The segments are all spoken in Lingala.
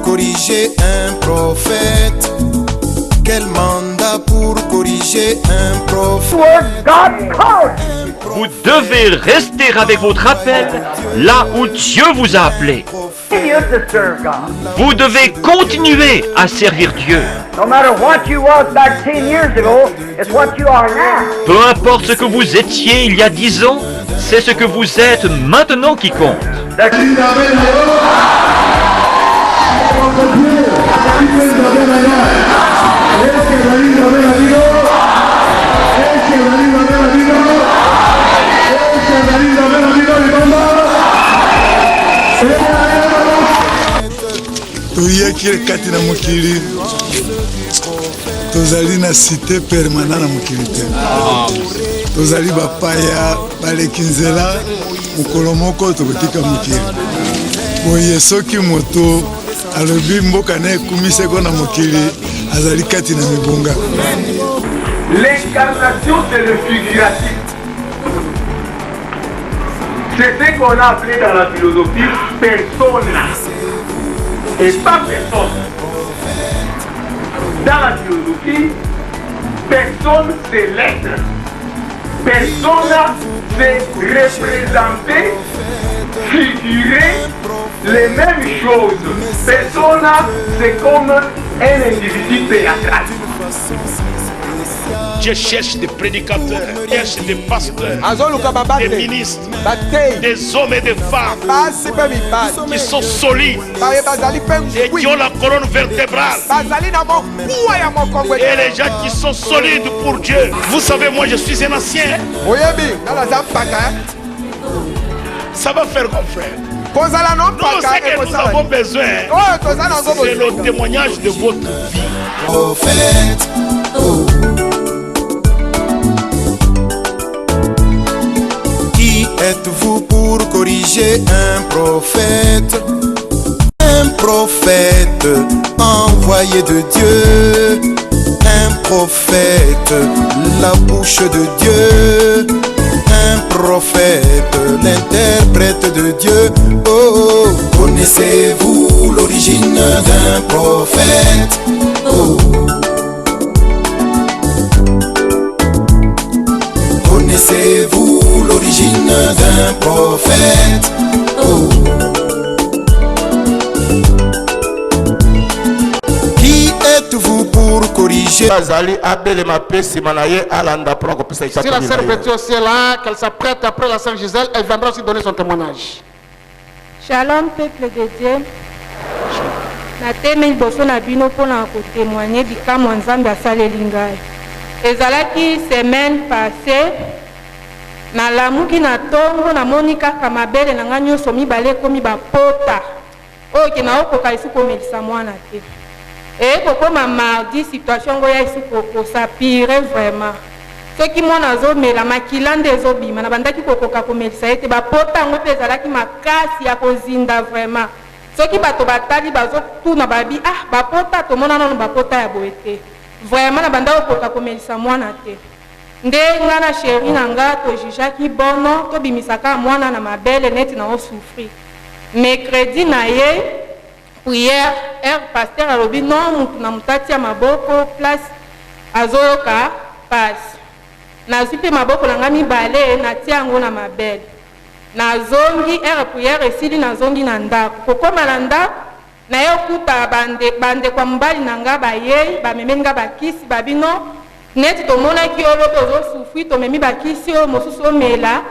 corriger un prophète? Quel mandat pour corriger un prophète? Vous devez rester avec votre appel là où Dieu vous a appelé. Vous devez continuer à servir Dieu. Peu importe ce que vous étiez il y a 10 ans, c'est ce que vous êtes maintenant qui compte. toyaki kati na mokili tozali na cité permanent na mokili te tozali bapaya baleki nzela mokolo moko tokotika mokili boye soki moto alobi mboka na ekumiseko na mokili azali kati na mibonga. L'incarnation c'est le figuratif. C'est ce qu'on a appelé dans la philosophie persona et pas personne. Dans la philosophie, personne c'est l'être. Persona c'est représenter, figurer les mêmes choses. Persona c'est comme un individu théâtral. Dieu cherche des prédicateurs, cherche des pasteurs, des ministres, des hommes et des femmes qui sont solides et qui ont la colonne vertébrale. Et les gens qui sont solides pour Dieu. Vous savez, moi je suis un ancien. Ça va faire mon frère. Nous, ce que nous avons besoin, c'est le témoignage de votre vie. Prophète, oh. Qui êtes-vous pour corriger un prophète? Un prophète envoyé de Dieu. Un prophète, la bouche de Dieu. Un prophète, l'interprète de Dieu. Oh, connaissez-vous l'origine d'un prophète? Oh. Connaissez-vous l'origine d'un prophète? Oh. Qui êtes-vous pour corriger? Si la sœur Betty aussi est là, qu'elle s'apprête après la sœur Gisèle, elle viendra aussi donner son témoignage. Shalom peuple de Dieu. Nateme liboso na bino pona ko témoigner bikamo nzambe asaleli ngai. Ezalaki semaine passée na lamuki na tongo na moni kaka mabele na nga nyonso mibale ekomi bapota oyo ke naokoka esi komelisa mwana te ekokoma mardi situation ngo ya esi kosapire vraiment soki mwana azomela makila nde ezobima na bandaki kokoka komelisa ye te bapota yango mpe ezalaki makasi ya kozinda vraiment soki bato batali bazotuna babi ah bapota tomona nano bapota ya boye te vraiment na banda okoka komelisa mwana te nde nga na chéri na nga tojijaki bono tobimisaka mwana na mabele neti na osouffrir mercredi na ye prière pasteur alobi non mutu na mutati ya maboko place azoyoka pasi nazwi mpe maboko na nga mibale natia yango na mabele nazongi prière esili nazongi na ndako kokoma na ndako na ye okuta bande kwa mobali na nga bayei bamemeli nga bakisi babino neti tomonaki olobi ozosufri tomemi bakisi oyo mosusu omela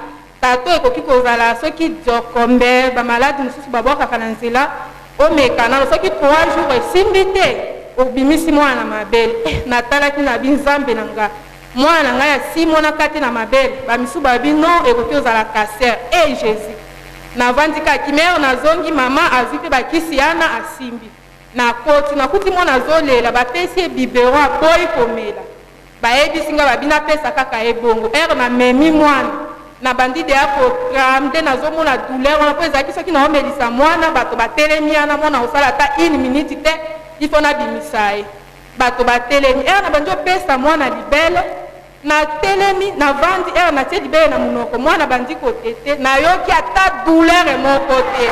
tato ekoki kozala soki diokombe bamaladi mosusu babwakaka na nzela omeka nano soki 3 jours esimbi te obimisi mwana na mabele natalaki na binzambe na nga mwana na ngai asimona kati na mabele bamisu babino ekoki ozala cancer Jésus navandikaki mere nazongi mama azwi mpe bakisi yana asimbi nakoti nakuti mwana azolela bapesi ye bibero aboyi komela bayebisi nga babina pesa kaka ebongo na memi mwana na bandide ya programme nde nazomona douleur wana mpo ezalaki soki naomelisa mwana bato batelemi yana mwana osala ata 1 minute te ifo nabimisa ye bato batelemi na bandi opesa mwana libele na telemi na vandi natie libele na munoko mwana bandi kotete nayoki ata douleur moko te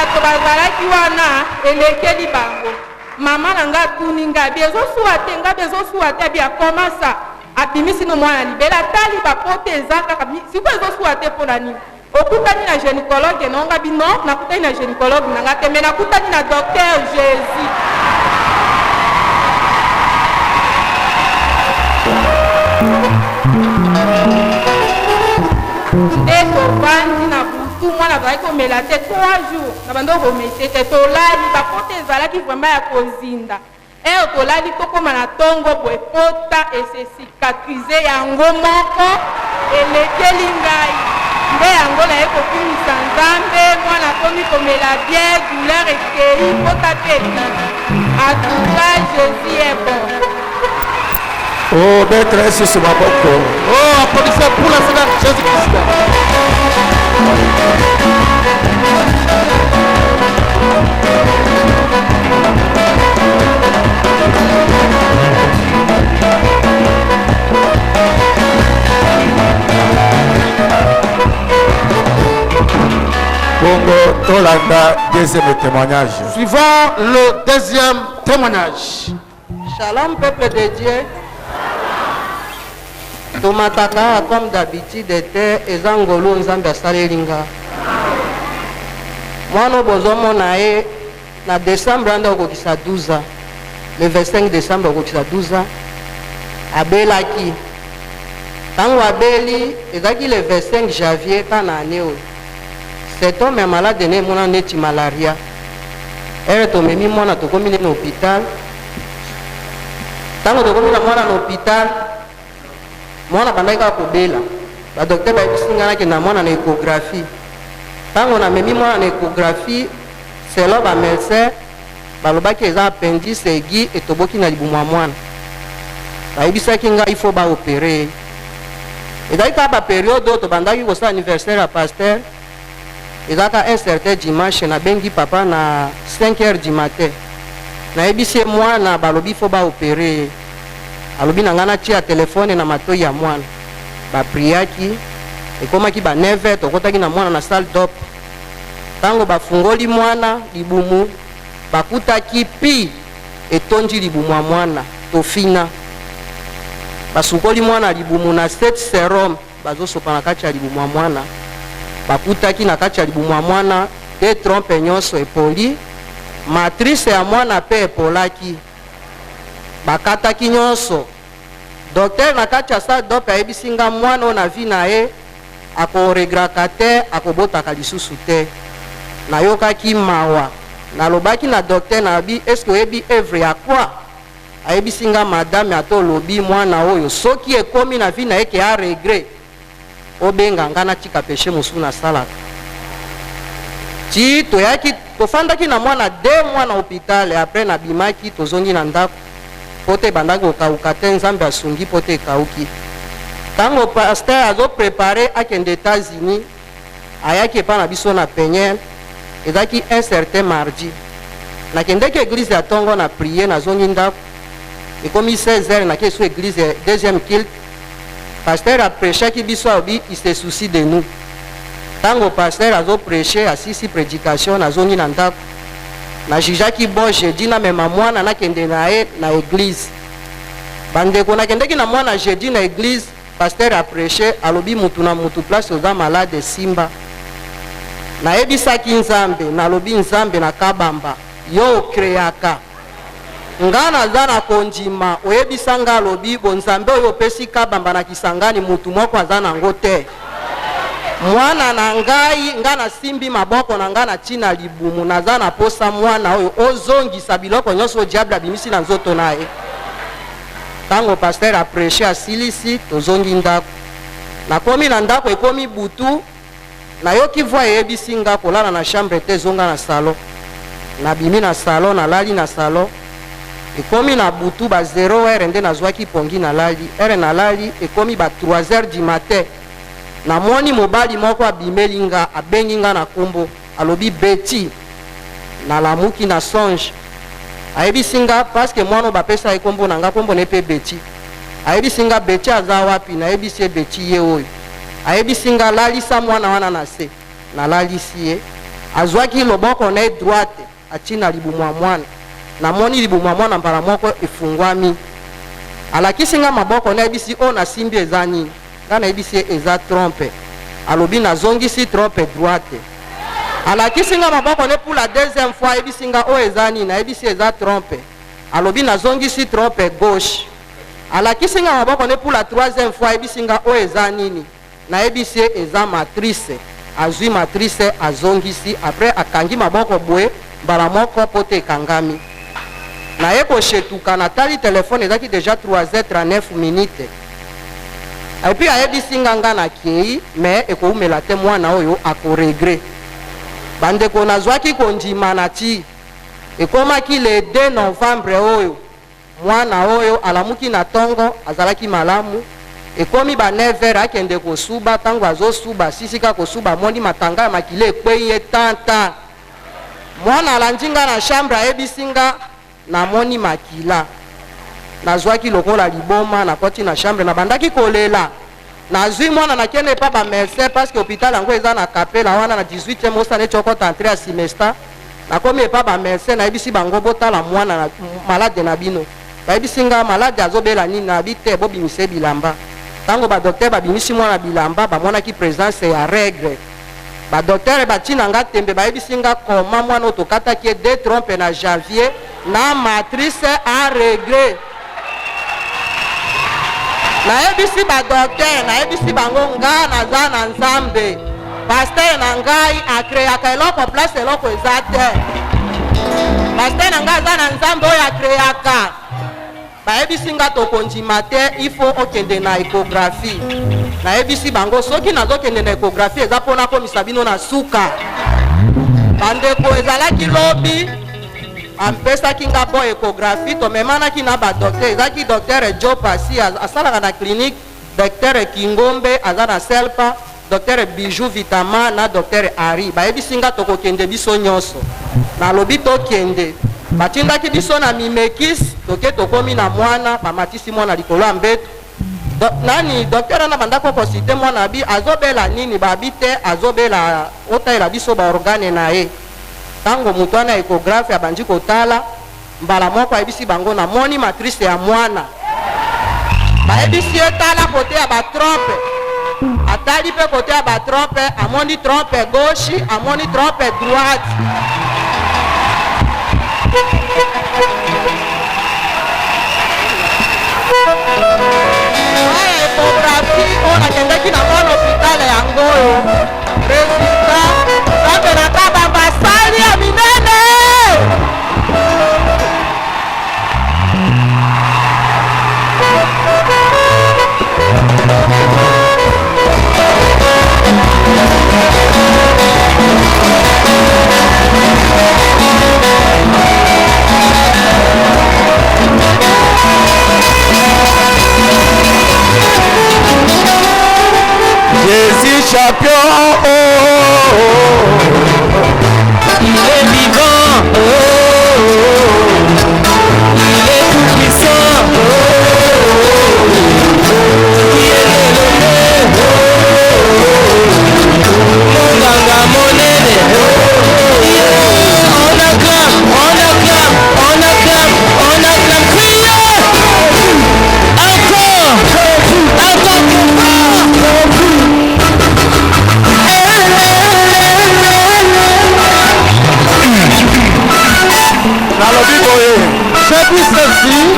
bato bazalaki wana elekeli bango mama na nga tuni nga bezosuwa te nga bezosuwa te biakoma sa abimisi no mwana libela tali bapote eza kaka sikoyo ezosuwa te mpo na nini okutani na gynécologue nonga bino nakutani na gynécologue na nga te me nakutani na docteur Jésus nde tovandi na butu mwana azalaki komela te 3 jours na bando komese te tolali bapote ezalaki vraimen ya kozinda eyo tolali tokóma na ntongo boye pota ese cicatrize yango moko elekeli ngai nde yango naye kokumisa nzambe mwana akomi komela bien douleur ekei pota te atuka Jésus est bon. Oh, maîtresse, c'est ma boko. Oh, applaudissez pour le Seigneur Jésus-Christ. Bongo, Tolanda, deuxième témoignage. Suivant le deuxième témoignage. Shalom, peuple de Dieu. Tomataka comme d'habitude était ezangolo nzambe asalelinga. Mwana bozomo na ye na décembre anda okokisa 12 ans. Le 25 décembre okokisa 12 ans. Abelaki. Tango abeli ezaki le 25 janvier kana année oyo. Cet homme est malade ne mona neti malaria. Ere tomemi mwana tokomi na hôpital. Tango tokomi na mwana na hôpital mwana bandaki kaka kobela badokter bayebisinganaki na mwana na échographie ntango namemi mwana na échographie selo bamédecin balobaki eza appendice egi etoboki na libumu ya mwana bayebisaki ngai ifo baopere ezalaki kaka baperiode oyo tobandaki kosala anniversaire ya paster ezalaka un certain dimanche nabengi papa na 5 heures du matin nayebisi ye mwana balobi ifo baopere alobi na nga natia telefone na matoi ya mwana bapriaki ekomaki ba 9h tokotaki na mwana na salle d'op ntango bafungoli mwana libumu bakutaki pi etondi libumu ya mwana tofina basukoli mwana libumu na 7 serum bazosopa na kati ya libumu ya mwana bakutaki na kati ya libumu ya mwana te trompe nyonso epoli matrice ya mwana pe epolaki bakataki nyonso docteur na kati ya salle d'op ayebisi nga mwana oyo na vi na ye akoregraka te akobotaka lisusu te nayokaki mawa nalobaki na docteur nabi eske oyebi evre ya kwa ayebisi nga madame ato olobi mwana oyo soki ekomi na vi na ye ke a regret obenga nga natika peshe mosusu nasalaka ti toyaki tofandaki na mwana 2 mois na hôpital apres nabimaki tozongi na ndako po te ebandaki kokauka te nzambe asungi po te ekauki ntango paster azoprepare akende États-Unis ayaki epa na biso na peniel ezalaki un certain mardi nakendeki église ya ntongo na prie nazongi ndako ekomi 16h naki esu église ya deuxième kilt paster aprechaki biso alobi il se soucie de nous ntango paster azopreche asisi prédication nazongi na ndako najijaki bon jeudi namema mwana nakende na ye na église bandeko nakendeki na mwana jeudi na église paster apreche alobi mutu na mutu place oza malade simba nayebisaki nzambe nalobi nzambe na kabamba yo okreaka nga naza na kondima oyebisa nga alobi bonzambe oyo opesi kabamba na kisangani mutu moko aza nango te mwana na ngai nga nasimbi maboko na nga na ntina libumu naza na posa mwana oyo ozongisa biloko nyonso diable abimisi na nzoto na ye ntango paster apreche asilisi tozongi ndako nakomi na ndako ekomi butu nayoki voi eyebisi nga kolala na chambre te ezonga na salon nabimi na salon nalali na salon ekomi na butu ba 0h nde nazwaki pongi nalali ere nalali ekomi ba 3h du matin namoni mobali moko abimeli nga abengi nga na kombo alobi Betty nalamuki na songe ayebisi nga paske mwana bapesa ye kombo na nga kombo ne pe Betty ayebisi nga Betty aza wapi nayebisi ye Betty ye oyo ayebisi nga lalisa mwana wana na se nalalisi ye azwaki loboko na droite atina libumu ya mwana namoni libumu ya mwana mbala moko efungwami alakisi nga maboko nayebisi oyo nasimbi eza nini nga nayebisi eza trompe alobi nazongisi trompe droite alakisi nga maboko ne pour la deuxième fois ayebisi nga oyo eza nini nayebisi eza trompe alobi nazongisi trompe gauche alakisi nga maboko ne pour la troisième fois ayebisi nga oyo eza nini nayebisi eza matrice azwi matrice azongisi après akangi maboko boye mbala moko po te ekangami naye koshetuka natali telefone ezaki déjà 3h39 minutes epuis ayebisi nga nakei me ekoumela te mwana oyo akoregre bandeko nazwaki kondima na ti ekomaki le 2 novembre oyo mwana oyo alamuki na tongo azalaki malamu ekomi ba 9h akende kosuba tango azosuba sisika kosuba amoni matanga ya makile ekwei ye tanta mwana alandi nga na chambre ayebisi nga namoni makila nazwaki lokola liboma nakoti na chambre nabandaki kolela nazwi mwana nakende epa bamercer parce que hôpital yango eza na kapela wana na 18e osana eti okota entre ya semestre nakomi epa bamercer nayebisi bango botala mwana na malade na bino bayebisi nga malade azobela nini nabi te bobimisa bilamba ntango badokter babimisi mwana bilamba bamonaki présence ya règle badokter batina nga tembe bayebisi nga koma mwana oyo tokataki ye 2 trompe na janvier na matrice a regret nayebisi badokter nayebisi bango nga naza na nzambe paster na ngai akreaka eloko place eloko eza te paster na ngai aza na nzambe oyo akreaka bayebisi nga tokondima te ifo okende na échographie nayebisi bango soki nazokende na échographie eza mpona komisa bino na suka bandeko ezalaki lobi ampesaki nga bo échographie tomemanaki na badokter ezalaki docteur jo pasi asalaka na clinique docteur kingombe aza na selpa docteur bijou vitama na docteur ari bayebisi nga tokokende biso nyonso nalobi tokende batindaki biso na mimekis toke tokomi na mwana bamatisi mwana likolo ya mbeto nani docteur wana bandako kosite mwana abi azobela nini babi te azobela otayela biso baorgane na ye tango moto wana échographie abandi kotala mbala moko ayebisi bango namoni matrice ya mwana bayebisi ye tala kote ya batrompe atali mpe kote ya batrompe amoni trompe gauche amoni trompe droite oyo échographie oyo nakendaki na mwana hôpital yango oyo résultat zambe na kaba basali ya minene Jésus champion, oh, oh, oh. Il est vivant, oh, oh, oh. Il est tout puissant, oh, oh, oh. Il est élevé, oh, oh, oh. Mon ganga, mon aîné, oh, oh, oh. On acclame, on acclame, on acclame, on acclame, criez encore, encore plus fort.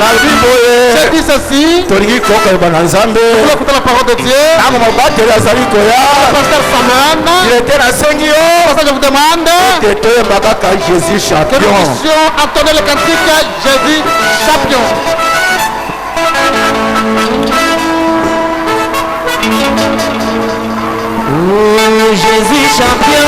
nalobi boye Je dis ceci, tolingi kokoyeba na nzambe écoutez la parole de Dieu. ntango mobateli azali koya Pasteur Samuel, dilete nasengi yo je vous demande te toyemba kaka jésus que nous champion puissions entonner le cantique Jésus champion. Oh, Jésus champion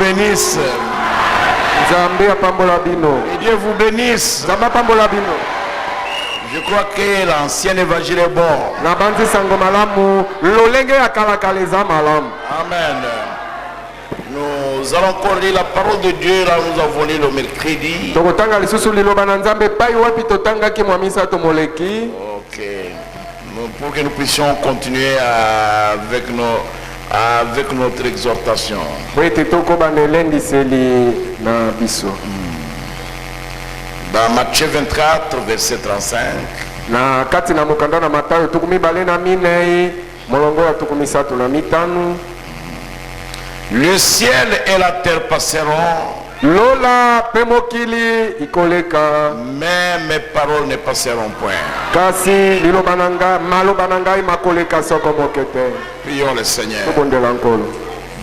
bénisse. Et Dieu vous bénisse. Je crois que l'ancien évangile est bon. Amen. Nous allons encore lire la parole de Dieu. Là, nous avons lu le mercredi. Ok. Pour que nous puissions continuer avec notre exhortation. Dans Matthieu 24, verset 35. Le ciel et la terre passeront, mais mes paroles ne passeront point. Prions le Seigneur.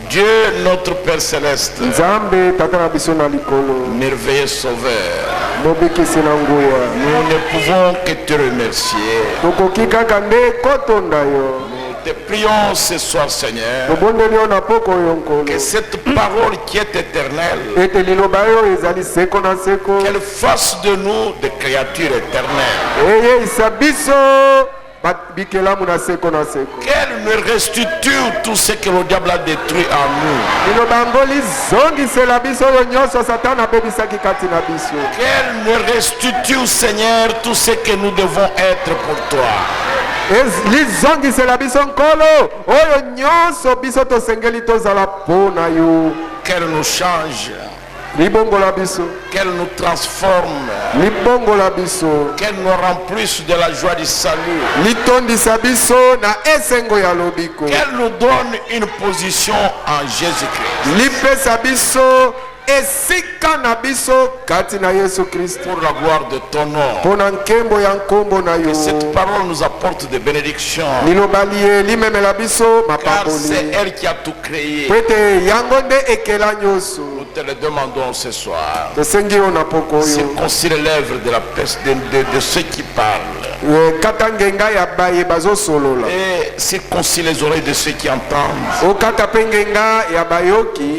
Dieu notre Père Céleste, merveilleux Sauveur, nous ne pouvons que te remercier. Nous te prions ce soir, Seigneur, que cette parole qui est éternelle, qu'elle fasse de nous des créatures éternelles. Qu'elle me restitue tout ce que le diable a détruit en nous. Qu'elle me restitue, Seigneur, tout ce que nous devons être pour toi. Qu'elle nous change. Qu'elle nous transforme. Qu'elle nous remplisse de la joie du salut. Qu'elle nous donne une position en Jésus-Christ. Pour la gloire de ton nom. Que cette parole nous apporte des bénédictions. Car c'est elle qui a tout créé. Nous te le demandons ce soir. Circoncis les lèvres de ceux qui parlent. Et circoncis les oreilles de ceux qui entendent.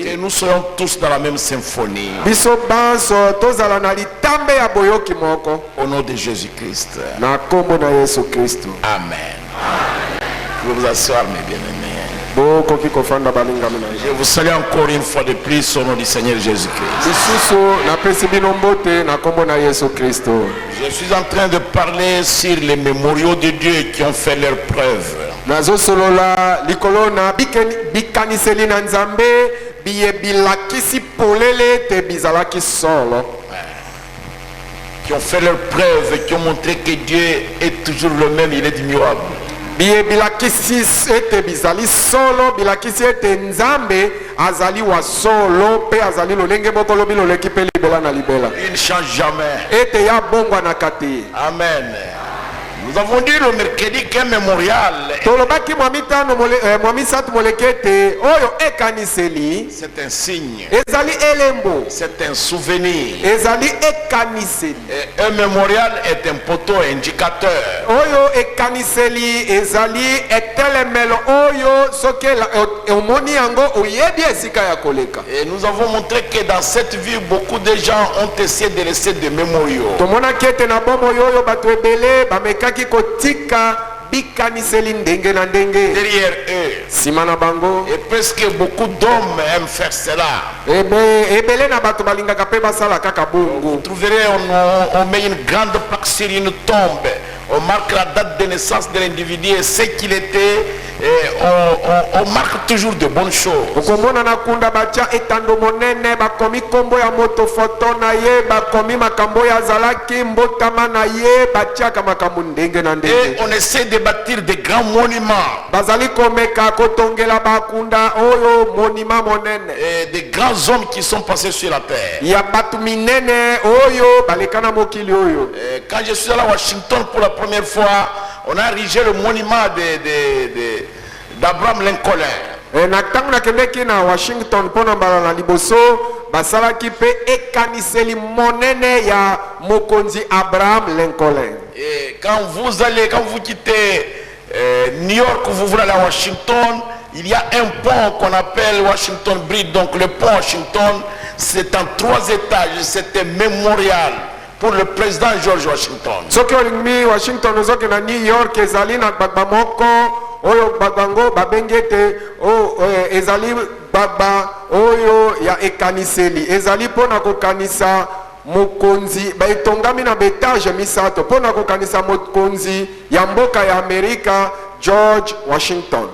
Que nous soyons tous dans la même symphonie. Au nom de Jésus-Christ. Amen. Je vais vous asseoir, mes bien-aimés. Je vous salue encore une fois de plus au nom du Seigneur Jésus-Christ. Je suis en train de parler sur les mémoriaux de Dieu qui ont fait leur preuve. Qui ont fait leur preuve et qui ont montré que Dieu est toujours le même, il est immuable. Il ne change jamais. Amen. Nous avons dit le mercredi qu'un mémorial, c'est un signe, c'est un souvenir. Et un mémorial est un poteau indicateur. Et nous avons montré que dans cette vie, beaucoup de gens ont essayé de laisser des mémoriaux. Derrière eux. Et presque beaucoup d'hommes aiment faire cela. Vous trouverez, on met une grande plaque sur une tombe. On marque la date de naissance de l'individu et ce qu'il était. Et on marque toujours de bonnes choses. Et on essaie de bâtir des grands monuments. Et des grands hommes qui sont passés sur la terre. Et quand je suis allé à Washington pour la première fois, on a érigé le monument d'Abraham Lincoln. Et quand vous quittez New York, vous voulez aller à Washington, il y a un pont qu'on appelle Washington Bridge. Donc le pont Washington, c'est en 3 étages. C'était mémorial pour le président George Washington. Soki olingi Washington ozoki na New York ezali na gbagba moko oyo bagbango babengete ezali gbagba oyo ya ekaniseli ezali pona kokanisa mokonzi baitongami na betage misato pona kokanisa mokonzi ya mboka ya Amerika George Washington.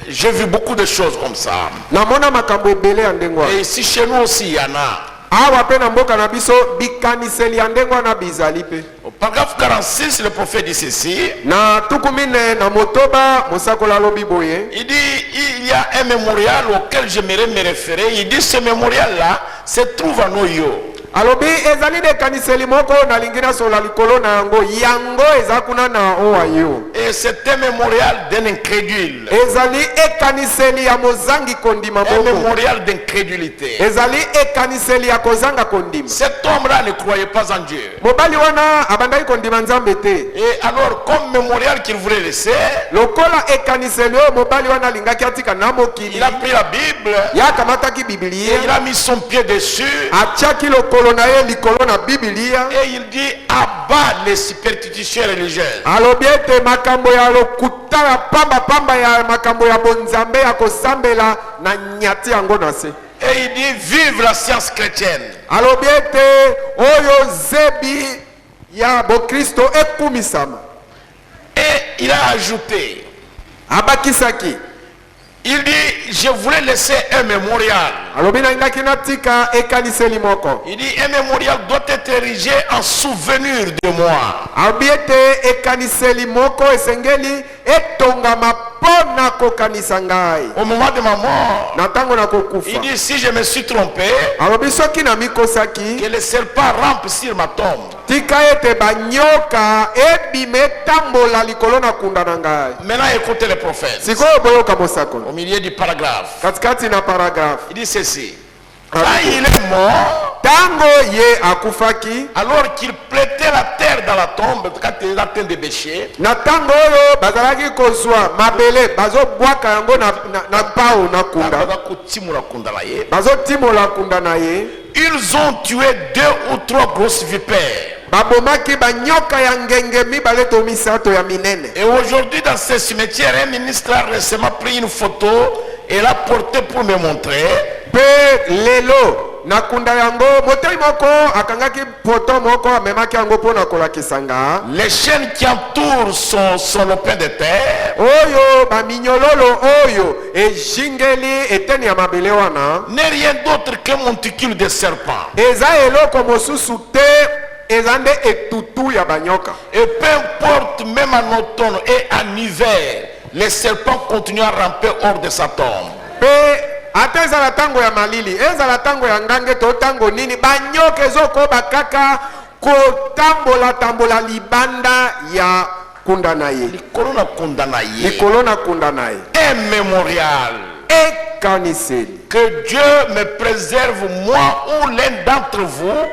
J'ai vu beaucoup de choses comme ça. Namona makambo ebele ya ndengwa. Et ici chez nous aussi il y en a. Awa pe na mboka na biso bikaniseli ya ndengwa na bizali pe. Au paragraphe 46, le prophète dit ceci. Na tukumine na motoba mosakola lobi boye. Il dit il y a un mémorial auquel j'aimerais me référer. Il dit ce mémorial là se trouve à Noyo. Alobi ezali de kaniseli moko na lingina sola likolo na yango yango ezakuna na owayo. Et c'est un mémorial d'un incrédule. Ezali ekaniseli ya mozangi kondima moko. Un mémorial d'incrédulité. Ezali ekaniseli ya kozanga kondima. Cet homme-là ne croyait pas en Dieu. Mobali wana abandai kondima nzambe te. Et alors comme mémorial qu'il voulait laisser, lokola ekaniseli o mobali wana lingaki atika na mokili. Il a pris la Bible. Ya kamataki Biblia. Et il a mis son pied dessus. Atiaki lokolo na ye likolo na Biblia. Et il dit abat les superstitions religieuses. Alobiete makambo ya lokuta ya pamba ya makambo ya bonzambe ya kosambela na nyati yango na se. Et il dit vive la science chrétienne. Alobiete oyo zebi ya bo Kristo ekumisama. Et il a ajouté abakisaki. Il dit je voulais laisser un mémorial. Il dit un mémorial doit être érigé en souvenir de moi. Au moment de ma mort, il dit si je me suis trompé, que le serpent rampe sur ma tombe. Maintenant écoutez le prophète. Au milieu du paragraphe. Il dit ceci. Quand il est mort, alors qu'il plaitait la terre dans la tombe, quand il est en train de bêcher, ils ont tué 2 ou 3 grosses vipères. Et aujourd'hui dans ce cimetière, un ministre a récemment pris une photo et l'a portée pour me montrer. Les chaînes qui entourent son lopin de terre n'est rien d'autre qu'un monticule de serpents. Et peu importe, même en automne et en hiver, les serpents continuent à ramper hors de sa tombe. Ata ezala tango ya malili, ezala tango ya ngange to tango nini, banyoka ezokoba kaka kotambola libanda ya kunda na ye. Likolo na kunda na ye. Likolo na kunda na ye. Un mémorial. Ekaniseli. Que Dieu me préserve, moi ou l'un d'entre vous,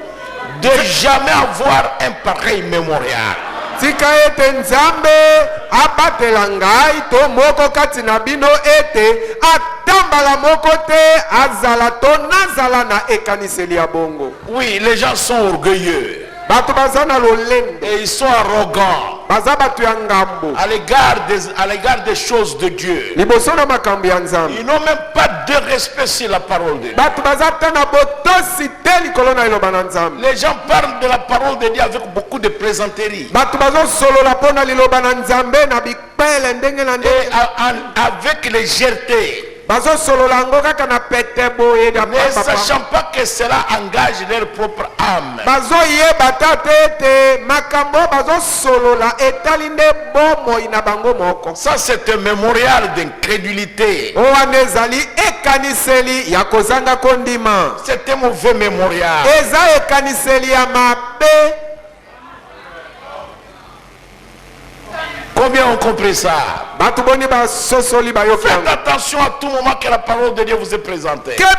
de jamais avoir un pareil mémorial. Tika ete nzambe abatela ngai to moko kati na bino ete atambala moko te azala to nazala na ekaniseli ya bongo. Oui, les gens sont orgueilleux. Et ils sont arrogants à l'égard des choses de Dieu. Ils n'ont même pas de respect sur la parole de Dieu. Les gens parlent de la parole de Dieu avec beaucoup de plaisanteries. Et avec légèreté. Ne sachant pas que cela engage leur propre âme. Ça c'est un mémorial d'incrédulité. C'est un mauvais mémorial. Combien ont compris ça? Faites attention à tout moment que la parole de Dieu vous est présentée. Parce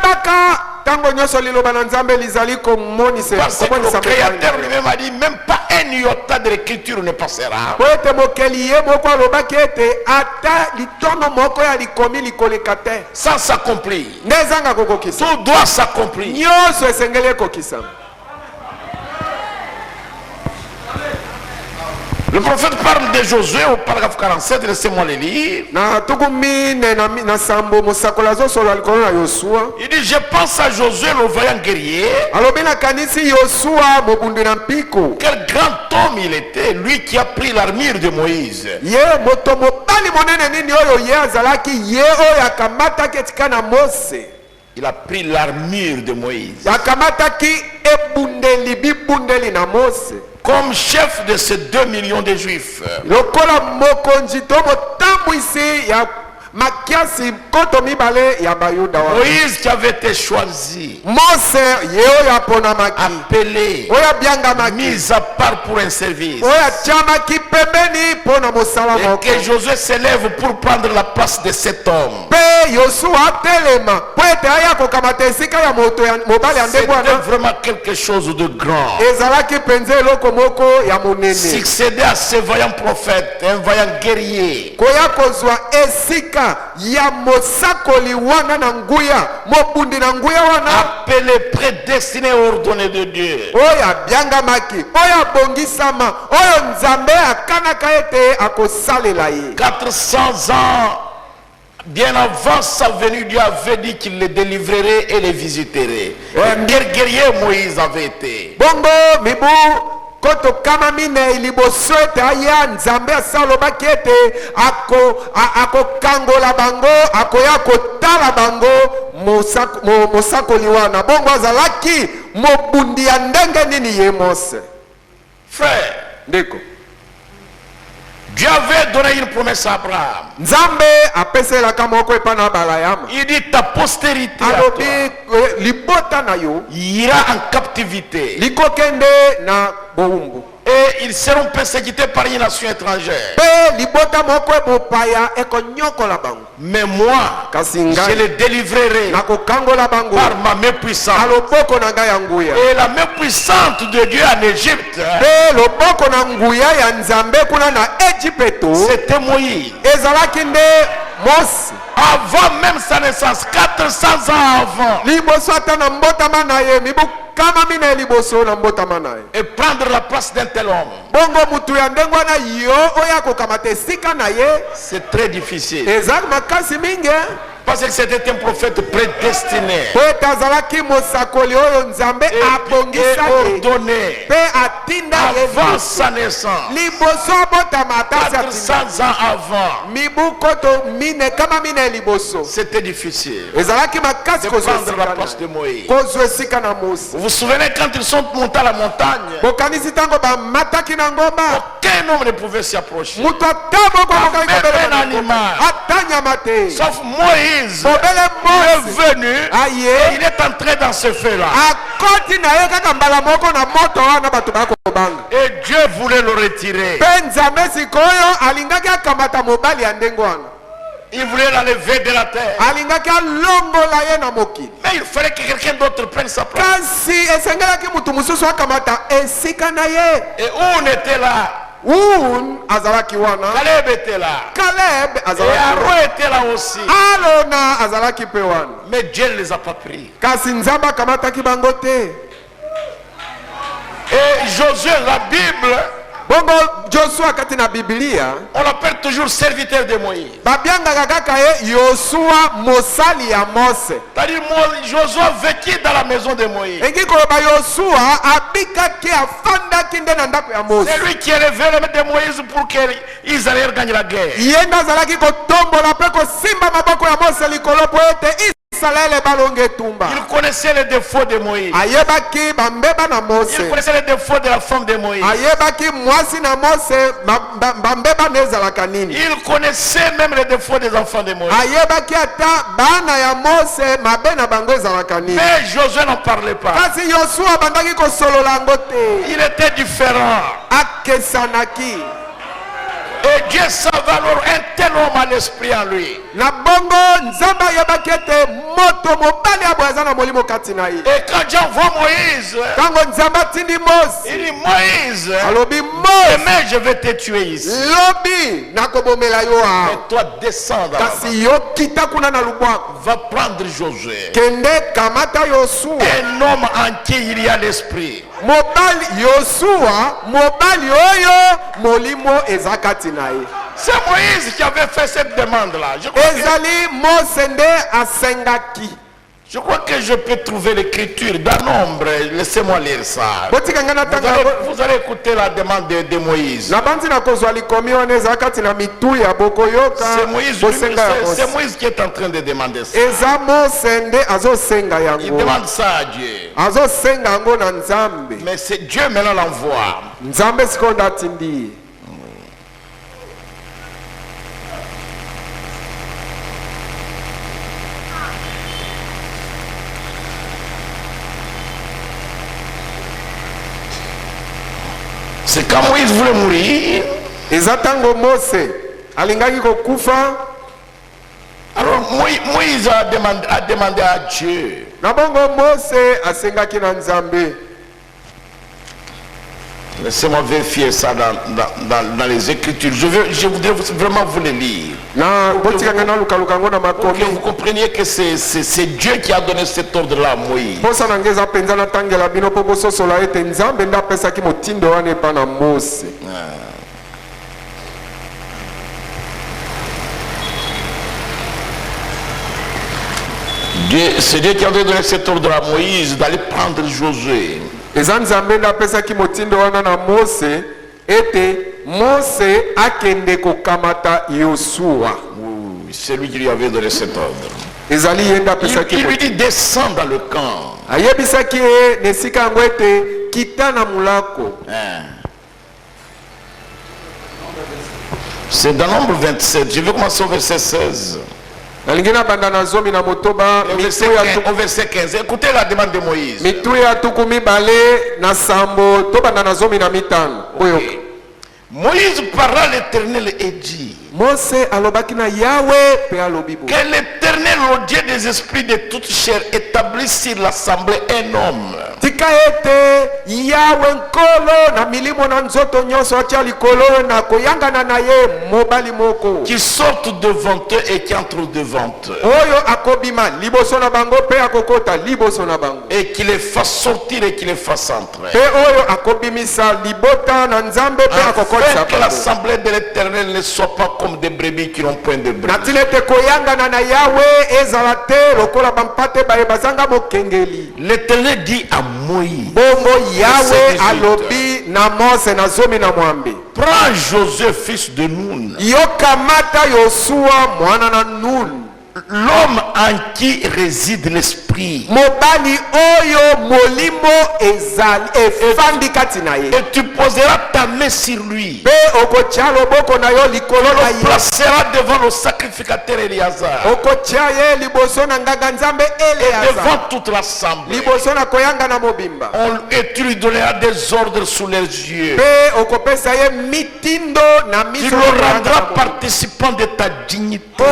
que le Créateur lui-même a dit, même pas un un iota de l'écriture ne passera. po ete mokeli ye moko alobaki ete ata litono moko ya likomi likoleka te. Ça s'accomplit. Nde ezanga kokokisa. Tout doit s'accomplir. Nyonso esengeli ekokisama. Le prophète parle de Josué au paragraphe 47, laissez-moi le lire. Il dit, je pense à Josué le vaillant guerrier. Quel grand homme il était, lui qui a pris l'armure de Moïse. Il a pris l'armure de Moïse. Comme chef de ces 2 millions de juifs. Moïse qui avait été choisi, appelé, mis à part pour un service, et que Josué s'élève pour prendre la place de cet homme. C'était vraiment quelque chose de grand. Succéder à ce vaillant prophète, un vaillant guerrier, appelé, prédestiné, ordonné de Dieu. 400 ans bien avant sa venue, Dieu avait dit qu'il les délivrerait et les visiterait. Quel guerrier Moïse avait été. Koto kama mine iliboso ete aya nzambe asalobaki ete ako kangola bango akoya kotala bango mosakoli wana bongo azalaki mobundi ya ndenge nini ye Mose. Frère, ndeko Dieu avait donné une promesse à Abraham. Nzambe apeselaka moko epa na Abraham. Il dit ta postérité libota na yo ira en captivité. Likokende na boumbu. Et ils seront persécutés par une nation étrangère. Mais moi, je les délivrerai par ma main puissante. Et la main puissante de Dieu en Égypte, c'était Moïse. Avant même sa naissance, 400 ans avant. Et prendre la place d'un tel homme, c'est très difficile. Parce que c'était un prophète prédestiné et ordonné avant sa naissance. 400 ans avant, c'était difficile de prendre la place de Moïse. Vous vous souvenez quand ils sont montés à la montagne, aucun homme ne pouvait s'y approcher, même un animal, sauf Moïse. Il est venu et il est entré dans ce feu-là. Et Dieu voulait le retirer. Il voulait l'enlever de la terre. Mais il fallait que quelqu'un d'autre prenne sa place. Et on était là. Caleb était là. Et Aaron était là aussi. Mais Dieu ne les a pas pris. Et Josué, la Bible, on l'appelle toujours serviteur de Moïse. C'est-à-dire Josué vécut dans la maison de Moïse. C'est lui qui élevait le maître de Moïse pour qu'ils allaient gagner la guerre. Il connaissait les défauts de Moïse. Il connaissait les défauts de la femme de Moïse. Il connaissait même les défauts des enfants de Moïse. Mais Josué n'en parlait pas. Il était différent. Et Dieu savait alors un tel homme à l'esprit en lui. Et quand Dieu voit Moïse, il dit Moïse, demain je vais te tuer ici. Mais toi descends dans va prendre Josué. Un homme en qui il y a l'esprit. C'est Moïse qui avait fait cette demande-là. Je crois que je peux trouver l'écriture d'un nombre. Laissez-moi lire ça. Vous allez écouter la demande de Moïse. C'est Moïse qui est en train de demander ça. Il demande ça à Dieu. Mais c'est Dieu maintenant l'envoie. C'est quand Moïse voulait mourir. Alors Moïse a demandé à Dieu. Laissez-moi vérifier ça dans les Écritures. Je voudrais vraiment vous les lire. Pour que vous compreniez que c'est Dieu qui a donné cet ordre-là à Moïse. C'est Dieu qui a donné cet ordre à Moïse d'aller prendre Josué. C'est lui qui lui avait donné cet ordre. Il lui dit descends dans le camp. C'est dans Nombre 27. Je vais commencer au verset 16. Au verset 15, écoutez la demande de Moïse. Okay. Moïse parla à l'Éternel et dit que l'Éternel, le Dieu des esprits de toute chair, établisse sur l'assemblée un homme qui sorte devant eux et qui entre devant eux et qui les fasse sortir et qui les fasse entrer, afin que l'assemblée de l'Éternel ne soit pas comme des brebis qui n'ont point de brebis. L'Éternel dit à Moïse, prends Josué fils de Nun, l'homme en qui réside l'esprit, et tu poseras ta main sur lui, et le placeras devant le sacrificateur Éléazar et devant toute l'assemblée, et tu lui donneras des ordres sous les yeux. Tu le rendras participant de ta dignité,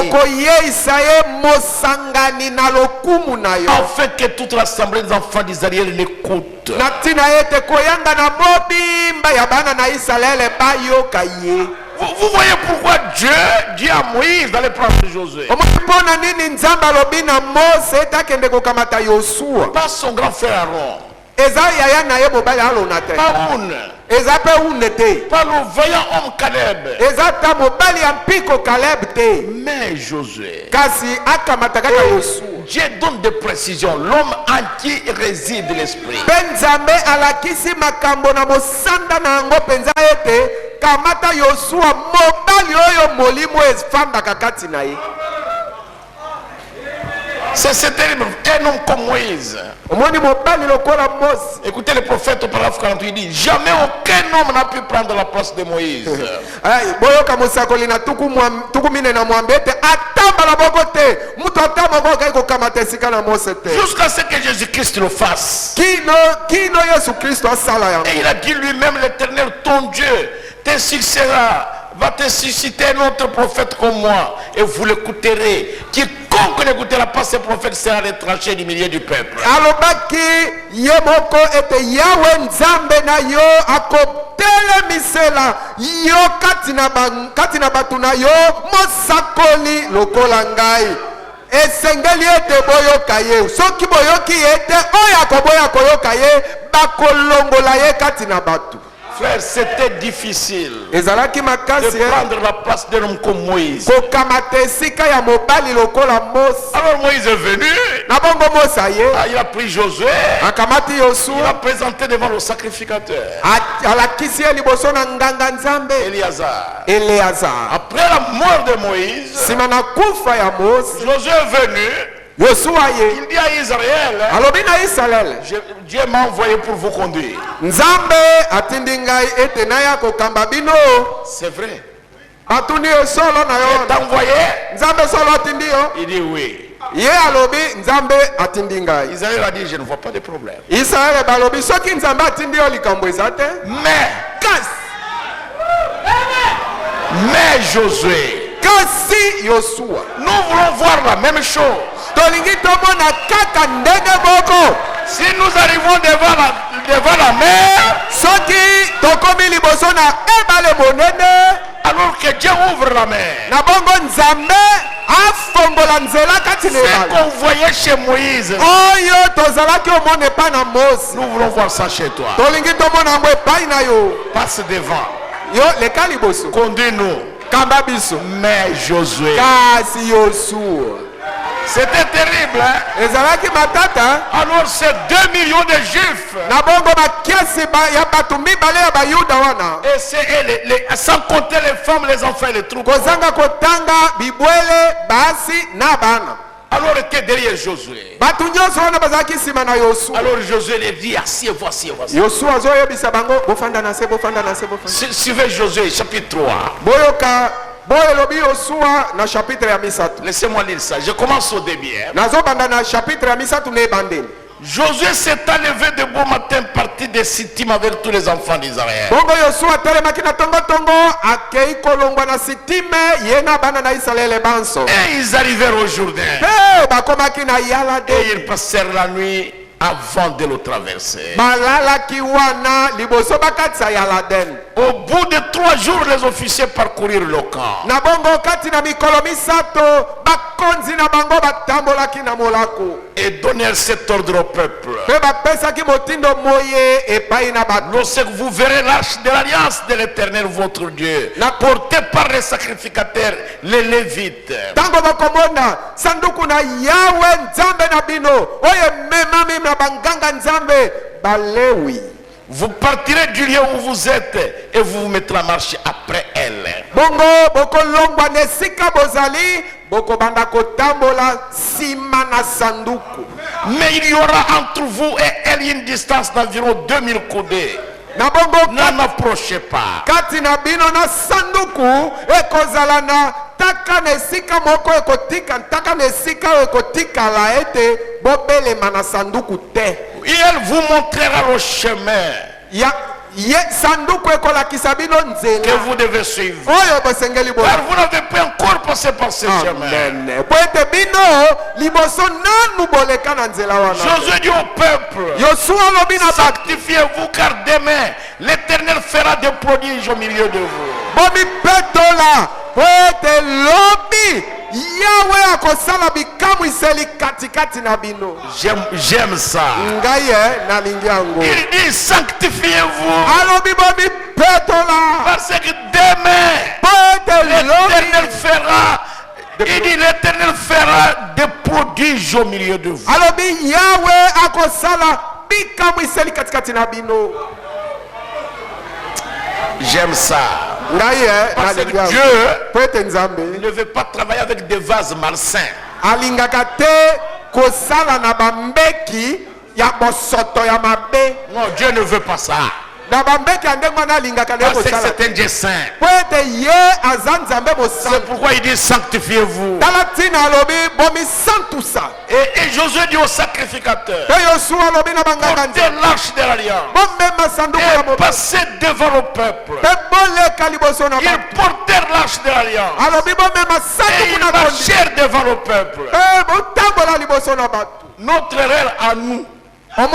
afin que toute l'assemblée des enfants d'Israël l'écoute. Vous voyez pourquoi Dieu dit à Moïse d'aller prendre Josué. Pas son grand frère Aaron. Pas le vaillant homme Caleb. Mais Josué. Dieu donne des précisions. L'homme en qui réside l'esprit. C'est terrible. Un homme comme Moïse. Écoutez le prophète au paragraphe 48, il dit jamais aucun homme n'a pu prendre la place de Moïse. Jusqu'à ce que Jésus-Christ le fasse. Et il a dit lui-même, l'Éternel ton Dieu te succédera va te susciter un autre prophète comme moi, et vous l'écouterez. Quiconque n'écoutera pas ce prophète sera retranché du milieu du peuple. alobaki ye moko ete yawe nzambe na yo akotelemisela yo kati na bato na yo mosakoli lokola ngai. Esengeli ete boyoka ye, soki boyoki ete oyo akoboya koyoka ye bakolongola ye kati na bato. Frère, c'était difficile de prendre la place d'un homme comme Moïse. Alors Moïse est venu. Il a pris Josué. Il l'a présenté devant le sacrificateur. Éléazar. Après la mort de Moïse, Josué est venu. Il dit à Israël, Dieu m'a envoyé pour vous conduire. C'est vrai. Il t'a envoyé? Il dit oui. Israël a dit je ne vois pas de problème. Mais Josué, nous voulons voir la même chose. Si nous arrivons devant la mer, alors que Dieu ouvre la mer, ce qu'on voyait chez Moïse, nous voulons voir ça chez toi. Passe devant, conduis-nous. Mais Josué, c'était terrible, hein? Alors c'est 2 millions de juifs. Et c'est sans compter les femmes, les enfants et les troupes. Alors était derrière Josué. Alors Josué les dit asseyez-vous, asseyez-vous. Suivez Josué chapitre 3. Laissez-moi lire ça. Je commence au début. Josué s'est levé de bon matin, parti de Sittim avec tous les enfants d'Israël. Et ils arrivèrent au Jourdain. Et ils passèrent la nuit avant de le traverser. Au bout de 3 jours, les officiers parcourirent le camp. Et donnèrent cet ordre au peuple. Lorsque vous verrez l'arche de l'alliance de l'Éternel votre Dieu, portée par les sacrificateurs, les Lévites, vous partirez du lieu où vous êtes et vous vous mettrez à marcher après elle. Mais il y aura entre vous et elle une distance d'environ 2000 coudées. N'en approchez pas. Et elle vous montrera le chemin que vous devez suivre. Car vous n'avez pas encore passé par ce chemin. Josué dit au peuple, sanctifiez-vous car demain l'Éternel fera des prodiges au milieu de vous. J'aime ça. Il dit sanctifiez-vous parce que demain l'Éternel fera des prodiges au milieu de vous. J'aime ça. Parce que Dieu ne veut pas travailler avec des vases malsains. Non, Dieu ne veut pas ça. Parce que c'est un Dieu saint. C'est pourquoi il dit sanctifiez-vous. Et Josué dit au sacrificateur, portez l'arche de l'alliance et passez devant le peuple. Ils portèrent l'arche de l'alliance et ils marchèrent devant le peuple. Notre erreur à nous, nous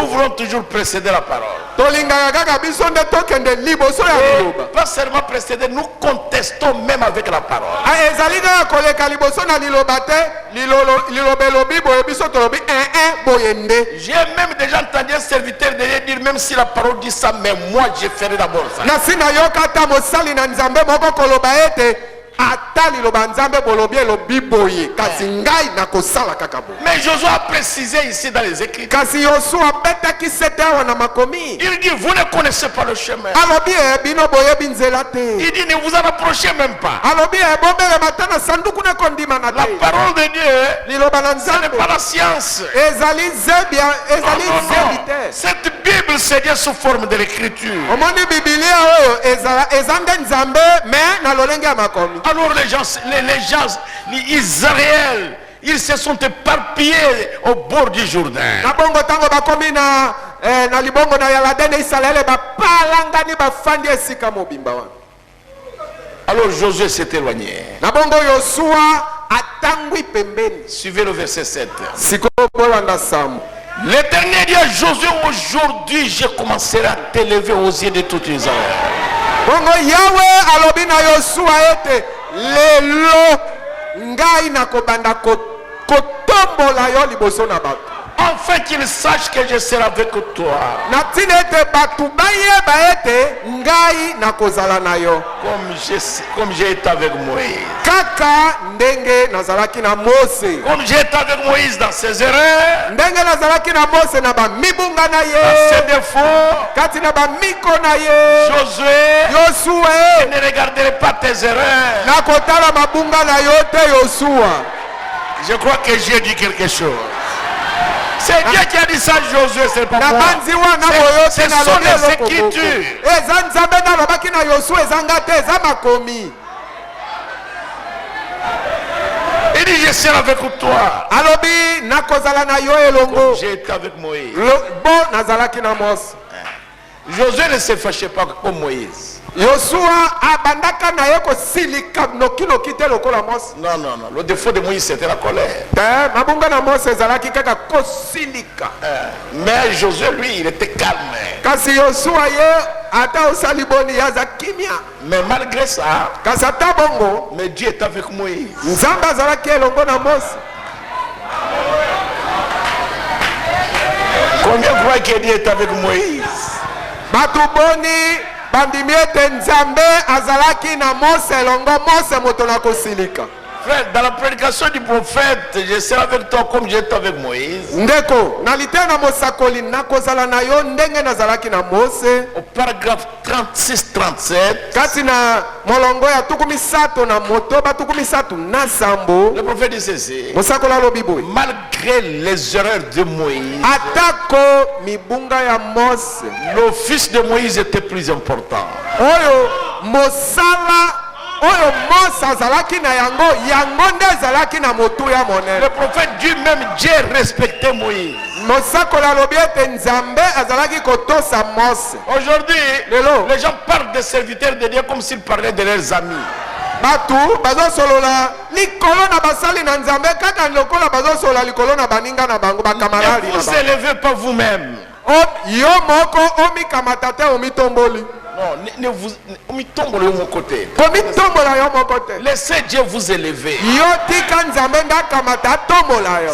voulons toujours précéder la parole. Et pas seulement précéder, nous contestons même avec la parole. J'ai même déjà entendu un serviteur de dire, même si la parole dit ça, mais moi je ferai d'abord ça. Mais Josué a précisé ici dans les Écritures. Il dit, vous ne connaissez pas le chemin. Il dit, ne vous en approchez même pas. La parole de Dieu, ce n'est pas la science. Cette Bible, c'est bien sous forme de l'écriture. Alors les gens, Israël, ils se sont éparpillés au bord du Jourdain. Alors Josué s'est éloigné. Suivez le verset 7. L'Éternel dit à Josué, aujourd'hui je commencerai à t'élever aux yeux de toute Israël. Enfin qu'ils sachent que je serai avec toi. Comme j'ai été avec Moïse. Comme j'ai été avec Moïse dans ses erreurs, dans ses défauts. Josué, je ne regarderai pas tes erreurs. Je crois que j'ai dit quelque chose. C'est Dieu qui a dit ça, Josué, c'est pas moi. C'est son exécuteur. Il dit, je serai avec toi. Comme j'ai été avec Moïse. Josué ne se fâchait pas comme Moïse. Non, le défaut de Moïse c'était la colère. Mais Josué, lui, il était calme. Mais malgré ça, mais Dieu est avec Moïse. Combien croient que Dieu est avec Moïse? Frère, dans la prédication du prophète, je serai avec toi comme j'étais avec Moïse. Au paragraphe 36-37, le prophète dit ceci. Malgré les erreurs de Moïse, l'office de Moïse était plus important. Le prophète Dieu même, Dieu respectait Moïse. Aujourd'hui, les gens parlent des serviteurs de Dieu comme s'ils parlaient de leurs amis. Ne vous élevez pas vous-même. Non, vous tombez de mon côté. Laissez Dieu vous élever.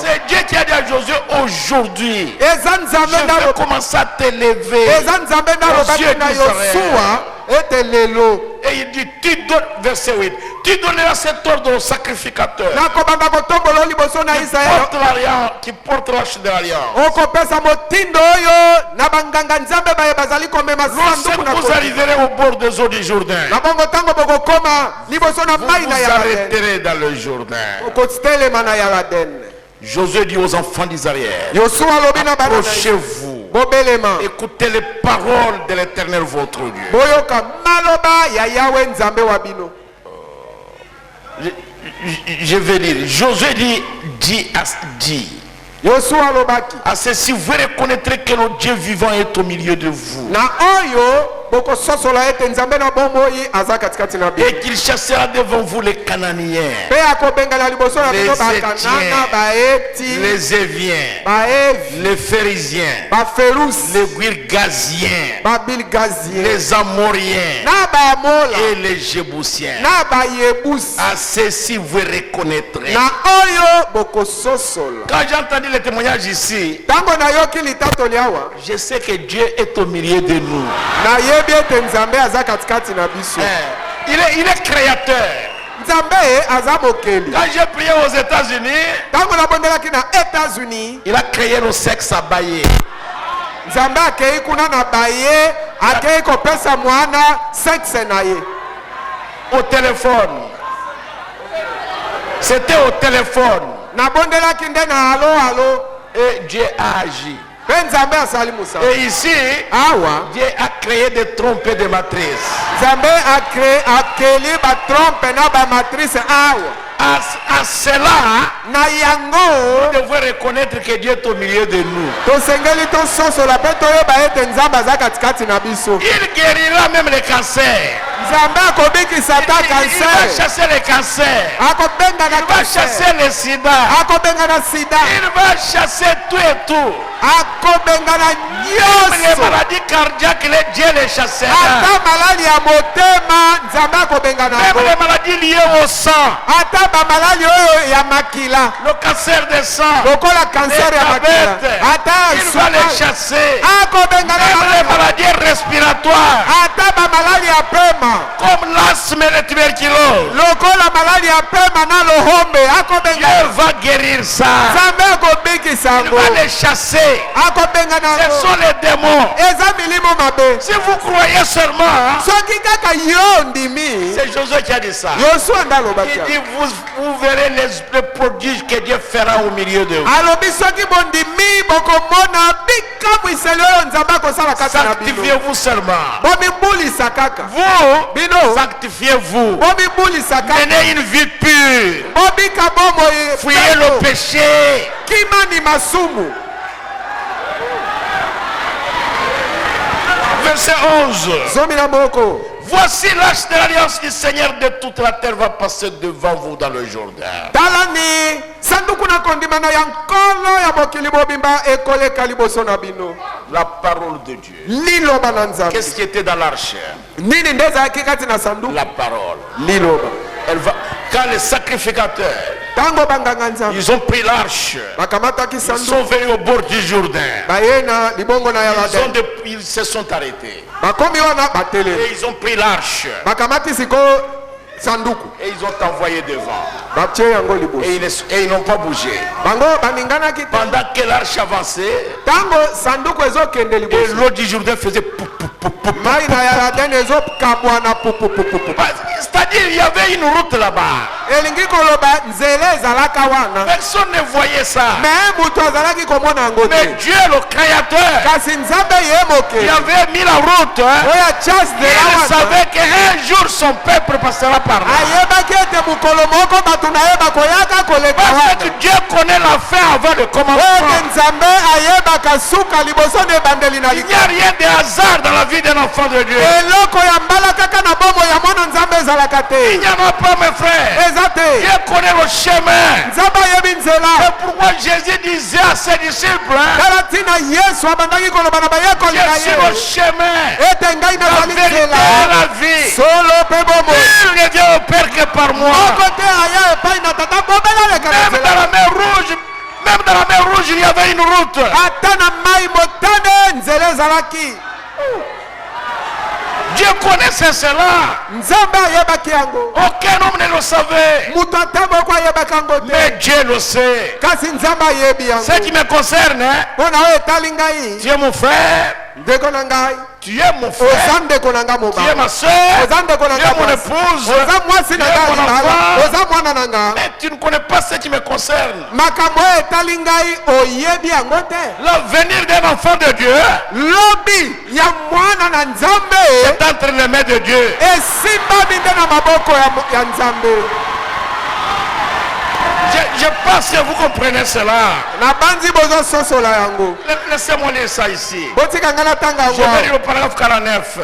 C'est Dieu qui a dit à Josué, aujourd'hui, je vais commencer à t'élever aux yeux d'Israël. Et il dit, tu donnes, verset 8, tu donneras cet ordre au sacrificateur qui porte l'arche de l'alliance. Lorsque vous arriverez au bord des eaux du Jourdain, vous vous arrêterez dans le Jourdain. Josué dit aux enfants d'Israël, approchez-vous bobelema écoutez les paroles de l'Éternel votre Dieu. boyoka maloba ya Yahweh nzambe wa bino. Je vais lire. Josué dit Yoshua lobaki à ceci, vous reconnaîtrez que le Dieu vivant est au milieu de vous na oyo boko sosola ete nzambe na bomoi aza katikati na bino et qu'il chassera devant vous les Cananéens, pe akobengala liboso na bino bakanana baeti les Éviens, baevi les Phérésiens, baferusi les Girgasiens, babilgazien les Amoriens na bamola et les Jébusiens. na bayebusi. À ceci vous reconnaîtrez. Na oyo boko sosola. Quand j'ai entendu le témoignage ici, tango na yoki litatoli awa je sais que Dieu est au milieu de nous. na yebi ete nzambe aza katikati na biso. Il est créateur. Nzambe aza mokeli. Quand j'ai prié aux États-Unis, tango nabondelaki na États-Unis, il a créé le sexe à bailler. nzambe akei kuna na baye akei kopesa mwana sexe na ye. Au téléphone. C'était au téléphone. Nabondelaki nde na alo Et Dieu a agi. pe nzambe asali musa. Et ici, awa Dieu a créé des trompes et des matrices. nzambe akeli batrompe na bamatrice awa. À cela, na yango nous devons reconnaître que Dieu est au milieu de nous. tosengeli tososola mpe toyeba ete nzambe aza katikati na biso. Il guérira même les cancers. nzambe akobikisa ata Il va kanser, chasser les cancers. akobenga na Il va kanser, chasser les sida. akobenga na sida, Il va chasser tout et tout. akobenga na Même les nyonso, maladies cardiaques, Dieu les chassera. ata malali ya motema nzambe akobenga na Même yango, les maladies liées au sang. ata bamalali oyo ya makila Le cancer des sangs. lokola kanser ya makila, ata Il va les sukari, chasser. akobenga na Même les yango, maladies respiratoires. ata bamalali ya pema Comme l'asthme et la tuberculose. lokola malali ya pema na lohombe, akobenga Dieu va guérir ça. nzambe akobikisa Il yango, va les chasser. akobenga na Ce yango. sont les démons. eza milimo mabe. Si vous croyez seulement, soki kaka yo ndimi, c'est Josué qui a dit ça. Yosua nde alobaki Il dit vous verrez les prodiges que Dieu fera au milieu de vous. alobi soki bondimi bokomona bikamwiseli oyo nzambe akosala kati na bino. Sanctifiez-vous seulement. Bomibulisa kaka Vous, bino, sanctifiez-vous. bomibulisa kaka, Menez une vie pure. bobika bomoi, Fuyez le péché. kimani masumu. Verset 11. zomi na moko. Voici l'arche de l'alliance du Seigneur de toute la terre va passer devant vous dans le Jourdain. talani sanduku na kondimana ya nkolo ya mokili mobimba ekoleka liboso na bino. La parole de Dieu. liloba na nzambe. Qu'est-ce qui était dans l'arche? nini nde ezalaki kati na sanduku? La parole. liloba. Elle va... Quand les sacrificateurs, tango banganga nzambe ils ont pris l'arche, bakamataki ils sanduku sont venus au bord du Jourdain. baye na libongo na Yordani, Ils se sont arrêtés. bakomi wana Et batelemi ils ont pris l'arche. bakamati siko sanduku Et ils ont envoyé devant. batie yango liboso, Et ils n'ont pas bougé. bango baninganaki te. Pendant que l'arche avançait, tango sanduku ezokende et liboso, l'eau du Jourdain faisait pou, pou, pou, pou, pou. mai na Yordani ezokabwana pupupupupu. C'est-à-dire il y avait une route là-bas. elingi koloba nzela ezalaka wana, Personne ne voyait ça. me mutu azalaki komona yango Mais te. Dieu, le créateur, kasi nzambe ye il mokeli avait mis la route. oyo achase Il nzela wana, savait qu'un jour son peuple passera par là. ayebaki ete mokolo moko bato na ye bakoyaka koleka Parce que wana. Dieu connaît la fin avant le oyo commencement. ete nzambe ayebaka suka liboso na ebandeli na Il n'y a rien de hasard dans la vie d'un enfant de Dieu. eloko ya mbala kaka na bomo ya mwana nzambe ezalaka Il n'y te, en a pas, mes frères. eza te. Dieu connaît le chemin. nzambe ayebi nzela. C'est pourquoi Jésus disait à ses disciples, tala ntina yesu abandaki koloba na bayekoli na je suis le ye chemin, ete ngai la nazali vérité et nzela, la vie. solo mpe bomoi. Il ne vient au Père que par moi. moko te aya epai na tata bobela leka na Même dans nzela. la mer rouge, même dans la mer rouge, il y avait une route. ata na mai motane nzela ezalaki. Dieu connaissait cela. nzambe ayebaki yango, Aucun homme ne le savait. moto ata moko ayebaki yango Mais te, Dieu le sait. kasi nzambe ayebi yango. Ce qui me concerne, mpo na oyo etali ngai tu es mon frère, ndeko na ngai, Tu es mon frère, tu es ma soeur, tu es mon épouse, tu es mon enfant, mais tu ne connais pas ce qui me concerne. L'avenir d'un enfant de Dieu c'est entre les mains de Dieu. Je pense que vous comprenez cela. Laissez-moi lire ça ici. Je vais lire le paragraphe 49.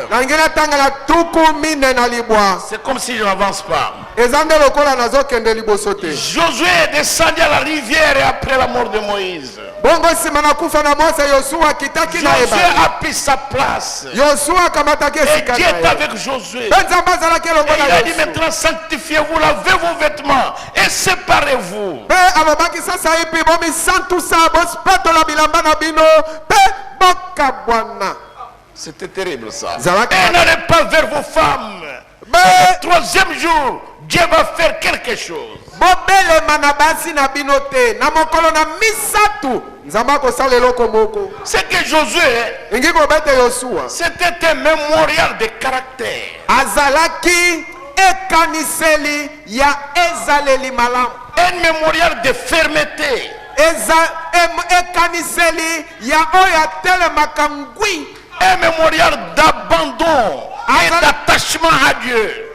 C'est comme si je n'avance pas. Josué est descendu à la rivière et après la mort de Moïse. Josué a pris sa place. Et Dieu est avec Josué. Et il a dit maintenant sanctifiez-vous, lavez vos vêtements et séparez-vous. C'était terrible ça. Et n'allez pas vers vos femmes. Le troisième jour, Dieu va faire quelque chose. C'est que Josué, c'était un mémorial de caractère. Un mémorial de fermeté. Un mémorial d'abandon et d'attachement à Dieu.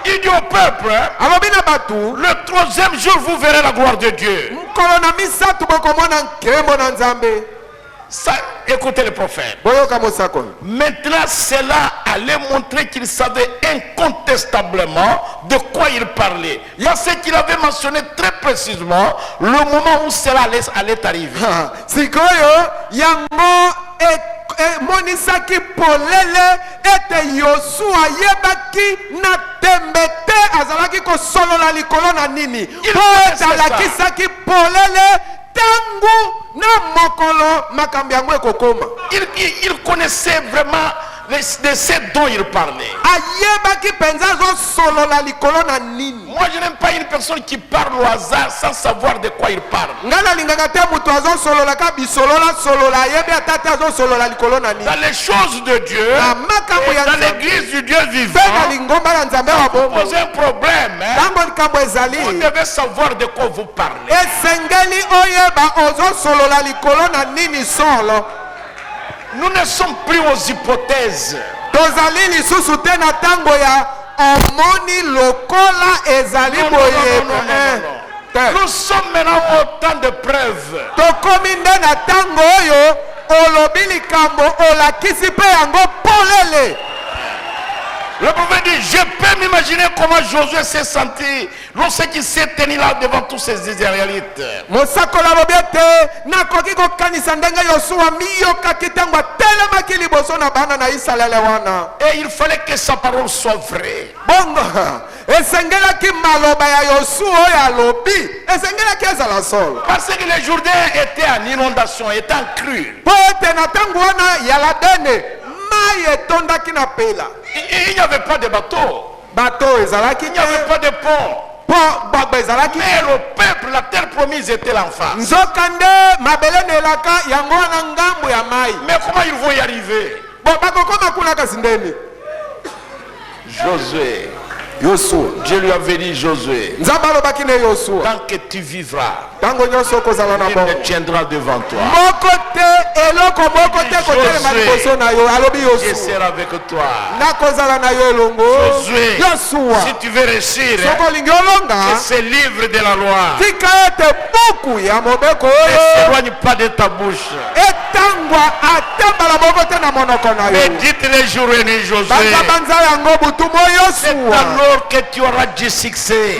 Il dit au peuple, le troisième jour vous verrez la gloire de Dieu. Ça, écoutez le prophète. Maintenant, cela allait montrer qu'il savait incontestablement de quoi il parlait. Parce qu'il avait mentionné très précisément le moment où cela allait arriver. monisaki polele ete Yosua yebaki na tembete azalaki kosolola likolo na nini po ete alakisaki polele tangu na mokolo makambi yango ekokoma. Il connaissait vraiment de ce dont il parlait. Moi je n'aime pas une personne qui parle au hasard sans savoir de quoi il parle. Dans les choses de Dieu, et dans l'église du Dieu vivant, vous posez un problème, vous devez savoir de quoi vous parlez. Nous ne sommes plus aux hypothèses. Nous sommes maintenant au temps de preuves. Le prophète dit, je peux m'imaginer comment Josué s'est senti lorsqu'il s'est tenu là devant tous ces Israélites. Et il fallait que sa parole soit vraie. Parce que les Jourdains étaient en inondation, étaient en crue. Il n'y avait pas de bateau. Il n'y avait pas de pont. Mais le peuple, la terre promise était l'enfant. Mais comment ils vont y arriver? Josué. Dieu lui avait dit, Josué, tant que tu vivras, il ne tiendra devant toi. Josué, je serai avec toi. Josué, si tu veux réussir, que ce livre de la loi ne s'éloigne pas de ta bouche. Mais dites les jours et nuits, Josué, c'est alors que tu auras du succès.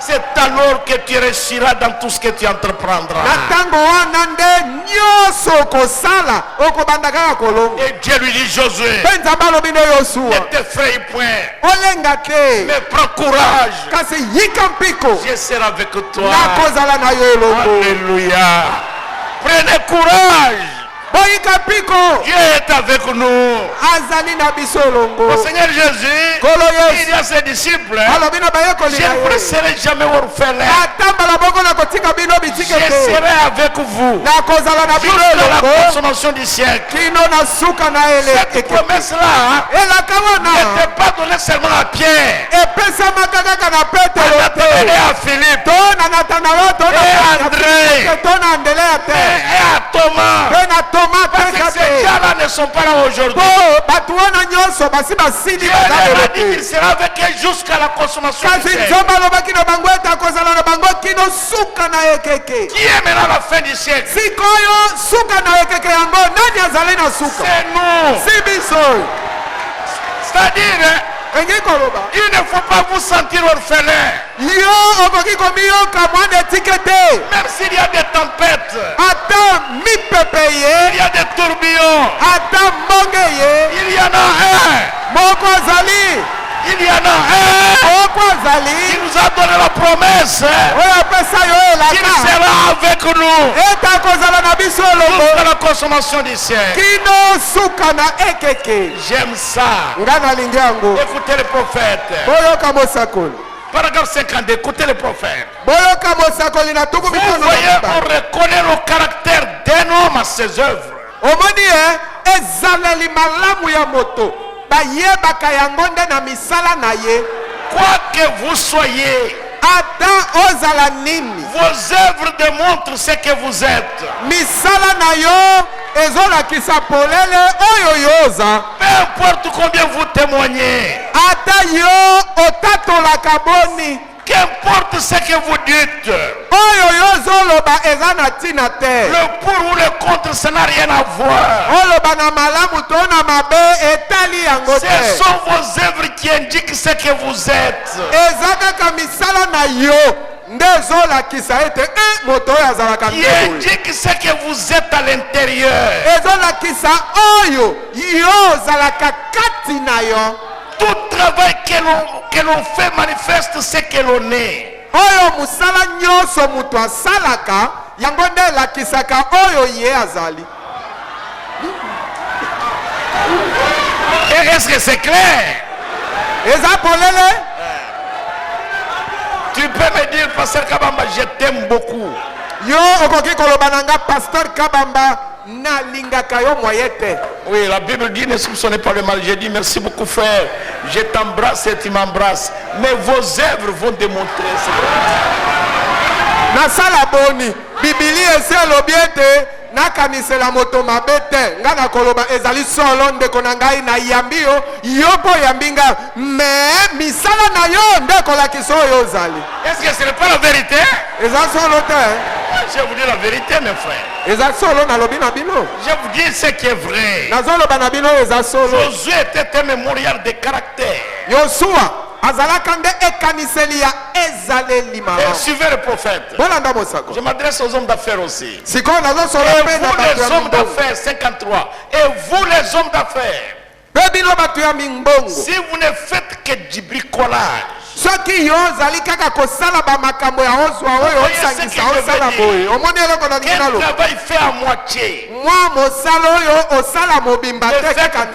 C'est alors que tu réussiras dans tout ce que tu entreprendras. Et Dieu lui dit, Josué, ne t'effraie point, mais prends courage, je serai avec toi. Alléluia. Prenez courage. Dieu est avec nous. Au Seigneur Jésus, il y a ses disciples. Je ne vous serai jamais orphelin. Je serai avec vous jusqu'à la consommation du siècle. Cette promesse-là n'était pas donnée seulement à Pierre, et à Philippe, et à André, et à Thomas. Parce que ces gens-là ne sont pas là aujourd'hui. Dieu leur a dit qu'il sera avec eux jusqu'à la consommation du siècle. Qui est maintenant la fin du siècle? C'est nous. C'est-à-dire, il ne faut pas vous sentir orphelin. Même s'il y a des tempêtes, il y a des tourbillons, il y en a un. Il y en a un qui nous a donné la promesse qu'il sera avec nous jusqu'à la consommation du siècle. J'aime ça. Écoutez le prophète. Paragraphe 52, écoutez le prophète. Vous voyez, on reconnaît le caractère d'un homme à ses œuvres. Quoi que vous soyez, vos œuvres démontrent ce que vous êtes. Peu importe combien vous témoignez, qu'importe ce que vous dites, le pour ou le contre, ça n'a rien à voir. Ce sont vos œuvres qui indiquent ce que vous êtes. Qui indique ce que vous êtes à l'intérieur. Tout travail que l'on fait manifeste ce que l'on est. Est-ce que c'est clair? Tu peux me dire, Pasteur Kabamba, je t'aime beaucoup. Oui, la Bible dit ne soupçonnez pas le mal. J'ai dit merci beaucoup frère. Je t'embrasse et tu m'embrasses. Mais vos œuvres vont démontrer nakanisela moto mabete ngana koloba ezali solo ndeko na ngai na yambio yopo yambinga mais misala na yo ndeko la kiso yo zali. Est-ce que ce n'est pas la vérité? Eza solo te. Je vous dis la vérité mes frères. Eza solo na lobi na bino. Je vous dis ce qui est vrai. Na zolo bana bino eza solo. Josué était un mémorial de caractère. Yoshua azalakande ekaniseli ya ezaleli ma. Et suivez le prophète. Je m'adresse aux hommes d'affaires aussi. Et vous les hommes d'affaires 53. Et vous les hommes d'affaires, si vous ne faites que du bricolage, soki yo zali kaka kosala ba makambo ya ozwa oyo osangisa osala boye omoni eloko na ngina lo travail fait à moitié mwa mosala oyo osala mobimba te kaka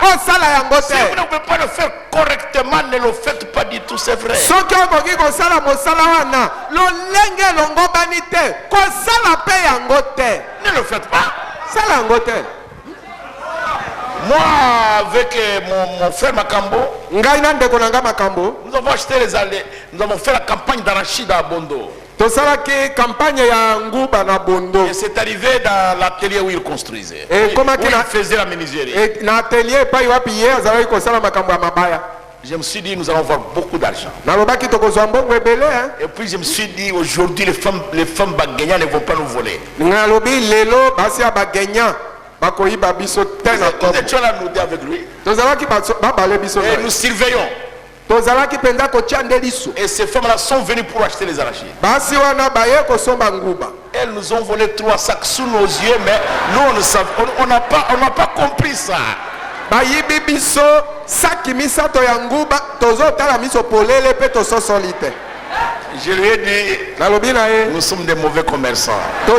osala yango te. Si vous ne pouvez pas le faire correctement, ne le faites pas du tout, c'est vrai. Soki okoki kosala mosala wana lolenge longobani te kosala pe yango te. Ne le faites pas. Sala yango te. Moi, avec mon frère Makambo, nous avons acheté les allées. Nous avons fait la campagne d'arachide à Bondo. Et c'est arrivé dans l'atelier où il construisait. Où il faisait la menuiserie. Je me suis dit, nous allons avoir beaucoup d'argent. Et puis je me suis dit, aujourd'hui, les femmes bagagnas ne vont pas nous voler. Nous étions là, nous avec lui. Et nous surveillons. Et ces femmes-là sont venues pour acheter les arachides. Elles nous ont volé 3 sacs sous nos yeux, mais nous on n'a pas compris ça. Je lui ai dit, nous sommes des mauvais commerçants. Nous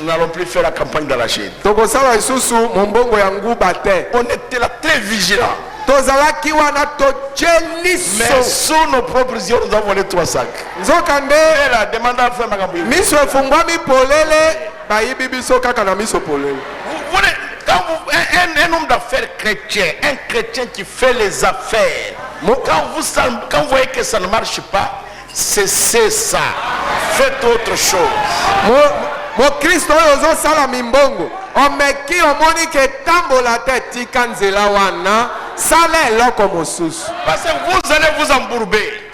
n'allons plus faire la campagne d'arachide. On était là très vigilants. Mais sous nos propres yeux, nous avons volé 3 sacs. Elle a demandé à faire ma campagne. Vous voulez, quand un homme d'affaires chrétien, un chrétien qui fait les affaires, quand vous voyez que ça ne marche pas, cessez ça. Faites autre chose. Parce que vous allez vous embourber.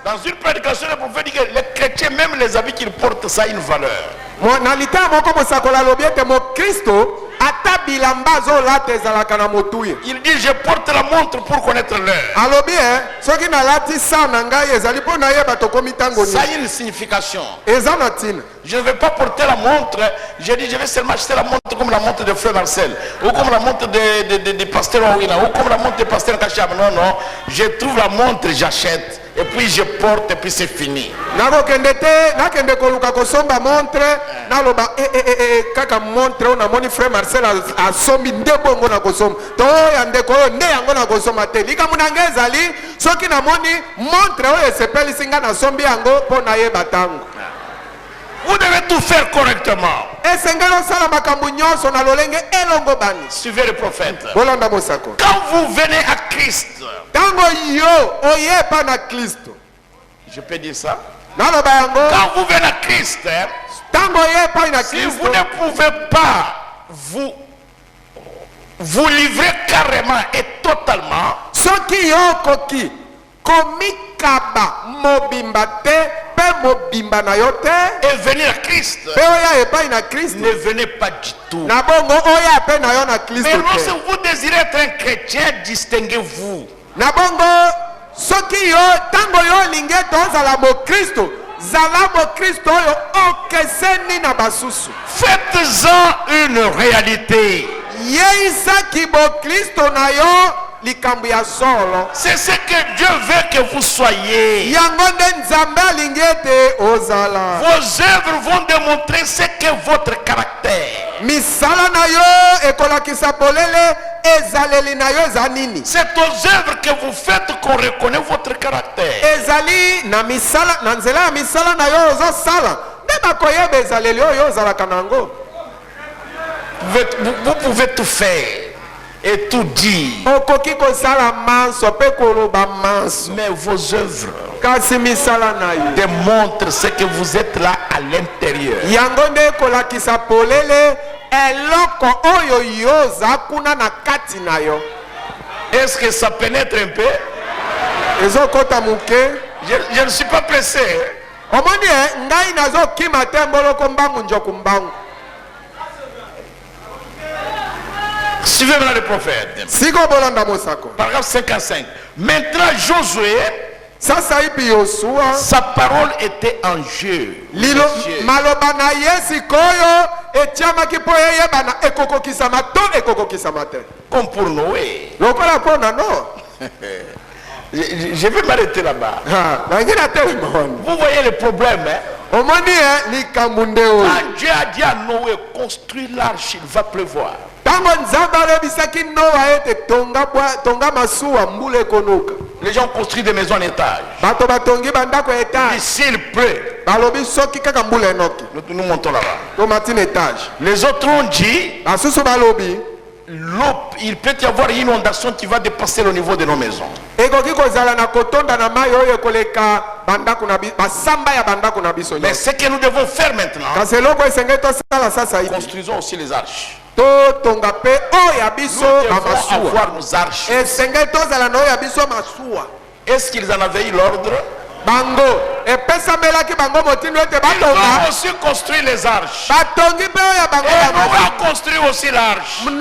Dans une prédication, le prophète dit que les chrétiens, même les habits qu'ils portent, ça a une valeur. Il dit, je porte la montre pour connaître l'heure. Ça a une signification. Je ne vais pas porter la montre. J'ai dit, je vais seulement acheter la montre comme la montre de Frère Marcel, ou comme la montre de Pasteur Ouina, ou comme la montre de Pasteur Kachab. Non, non. Je trouve la montre, j'achète. Et puis je porte, et puis c'est fini. Vous devez tout faire correctement. Suivez le prophète. Quand vous venez à Christ, je peux dire ça. Quand vous venez à Christ, si vous ne pouvez pas vous livrer carrément et totalement, et venir à Christ, ne venez pas du tout. Mais si vous désirez être un chrétien, distinguez-vous. Faites-en une réalité. C'est ce que Dieu veut que vous soyez. Vos œuvres vont démontrer ce qu'est votre caractère. C'est aux œuvres que vous faites qu'on reconnaît votre caractère. Vous pouvez tout faire et tout dire, mais vos œuvres démontrent ce que vous êtes là à l'intérieur. Est-ce que ça pénètre un peu? Je ne suis pas pressé. Suivez maintenant le prophète. Paragraphe 55. Maintenant Josué, sa parole était en jeu. Comme pour Noé. Je vais m'arrêter là-bas. Vous voyez le problème, hein? Quand Dieu a dit à Noé, construis l'arche, il va pleuvoir. Les gens construisent des maisons en étage. Et s'il pleut, nous montons là-bas. Les autres ont dit, il peut y avoir une inondation qui va dépasser le niveau de nos maisons. Mais ce que nous devons faire maintenant, construisons aussi les arches. Nous devons avoir nos arches. Est-ce qu'ils en avaient eu l'ordre? Ils ont aussi construit les arches. Et Noé a construit aussi l'arche. Mais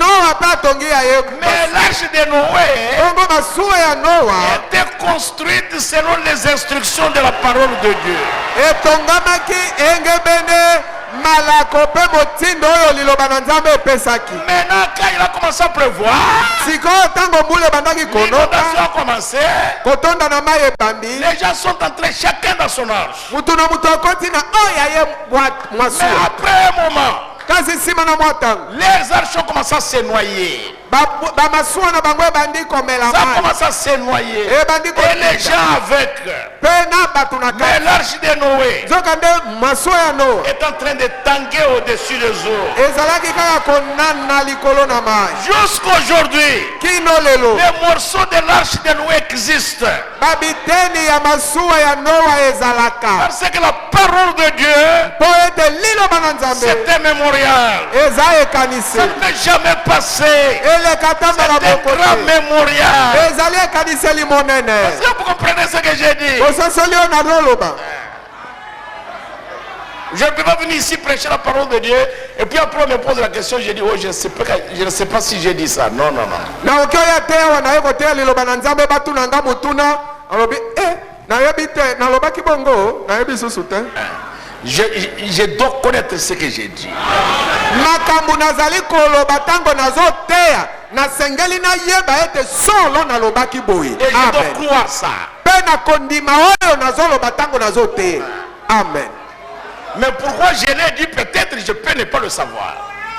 l'arche de Noé était construite selon les instructions de la parole de Dieu. malako pe motindo oyo liloba na nzambe epesaki. Maintenant quand il a commencé à pleuvoir, sikoyo ntango mbula ebandaki l'inondation a commencé. kotonda na mai ebandi. Les gens sont entrés chacun dans son arche. mutu na mutu akoti na oyo aye Mais mwasuwa. après un moment, kasi nsima na mwa ntango les arches ont commencé à se noyer. bamasuwa na bango ebandi komela Ça a mai. commencé à se noyer. ebandi Et les gens avec. pe na bato na Mais kati. l'arche de Noé nzoka nde masuwa ya noa est en train de tanguer au-dessus des eaux. ezalaki kaka konana likolo na mai. Jusqu'aujourd'hui, kino lelo les morceaux de l'arche de Noé existent. babiteni ya masuwa ya noa ezalaka. Parce que la parole de Dieu, po ete liloba na nzambe c'est un mémorial. eza ekanisi. Ça ne peut jamais passer. eleka tamba na C'est un boko grand te. mémorial. ezali ekaniseli monene. Est-ce que vous comprenez ce que j'ai dit? ososoli oyo na loloba. Je ne peux pas venir ici prêcher la parole de Dieu et puis après on me pose la question, je dis, oh je ne sais pas si j'ai dit ça. Non, non, non. naoki oyo te awa naye koteya liloba na nzambe batuna nga motuna alobi nayebi te nalobaki bongo nayebi susu te. Je dois connaître ce que j'ai dit. makambo nazali koloba ntango nazoteya nasengeli nayeba ete solo nalobaki boye. Et je dois croire ça. mpe nakondima oyo nazoloba ntango nazoteya. amen. Mais pourquoi je l'ai dit, peut-être je peux ne pas le savoir.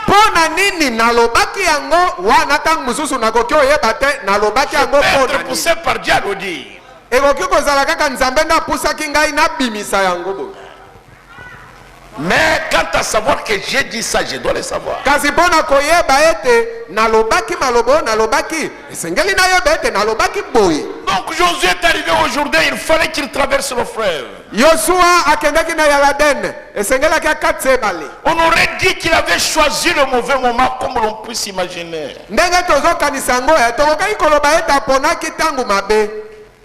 mpo na nini nalobaki yango wana ntango mosusu nakoki oyeba te nalobaki yango mpo Être poussé par Dieu à le dire. ekoki kozala kaka nzambe nde apusaki ngai nabimisa yango boye. Mais quant à savoir que j'ai dit ça, je dois le savoir. kasi mpo na koyeba ete nalobaki maloba oyo nalobaki esengeli nayeba ete nalobaki boye. Donc Josué est arrivé aujourd'hui, il fallait qu'il traverse le fleuve. yosua akendaki na yaladene esengelaki akatisa ebale. On aurait dit qu'il avait choisi le mauvais moment comme l'on puisse imaginer. ndenge tozokanisa yango tokokaki koloba ete aponaki ntango mabe.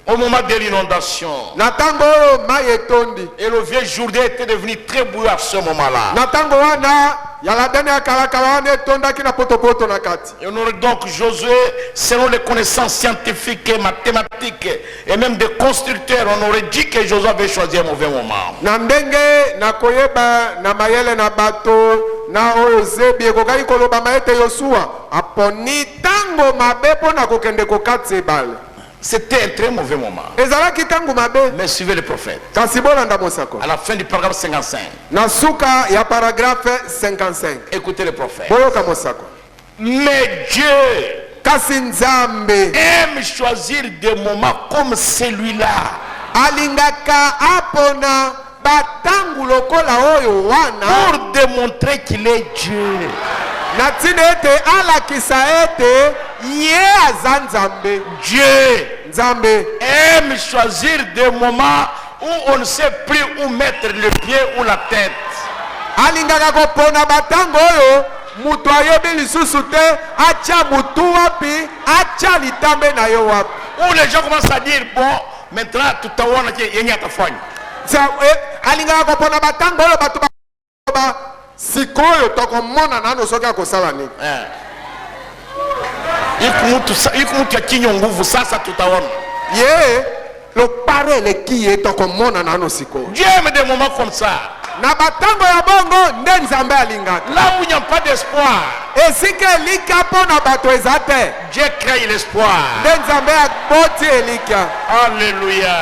Au moment de l'inondation. na ntango oyo mai etondi. Et le vieux Jourdain était devenu très bouillant à ce moment-là. na ntango wana yaladene ya kalakala wana etondaki na potopoto na kati. Et on aurait donc Josué, selon les connaissances scientifiques et mathématiques et même des constructeurs, on aurait dit que Josué avait choisi un mauvais moment. na ndenge na koyeba na mayele na bato na oyo zebi ekokaki koloba ete yosua aponi ntango mabe mpo na kokende kokatisa ebale. C'était un très mauvais moment. ezalaki ntango mabe. Mais suivez le prophète. kasi bolanda mosako. À la fin du paragraphe 55. na suka ya paragraphe 55. Écoutez le prophète. boyoka mosako. Mais Dieu kasi nzambe aime choisir des moments comme celui-là. alingaka apona batangu lokola oyo wana. Pour démontrer qu'il est Dieu. na ntina ete alakisa ete ye aza nzambe. Dieu nzambe aime choisir des moments où on ne sait plus où mettre le pied ou la tête. alingaka kopona batango oyo mutu ayebi lisusu te atya mutu wapi atya litambe na yo wapi. Où les gens commencent à dire, bon, maintenant tout à l'heure, il y a ta fogne. alingaka kopona batango oyo bato ba sikoyo tokomona nano soki akosala nini. ikumu kinyo nguvu sasa tutaona. ye loparo eleki ye tokomona nano sikoyo. Dieu aime des moments comme ça. na batango ya bongo nde nzambe alingaka. Là où il n'y a pas d'espoir, esika elika mpo na bato eza te. Dieu crée l'espoir. nde nzambe aboti elika. Alléluia.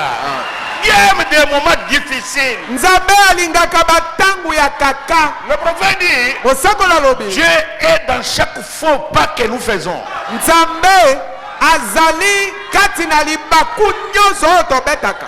Dieu aime des moments difficiles. nzambe alingaka batangu ya kaka. Le prophète dit, mosako nalobi Dieu est dans chaque faux pas que nous faisons. nzambe azali kati na libaku nyonso oyo tobetaka.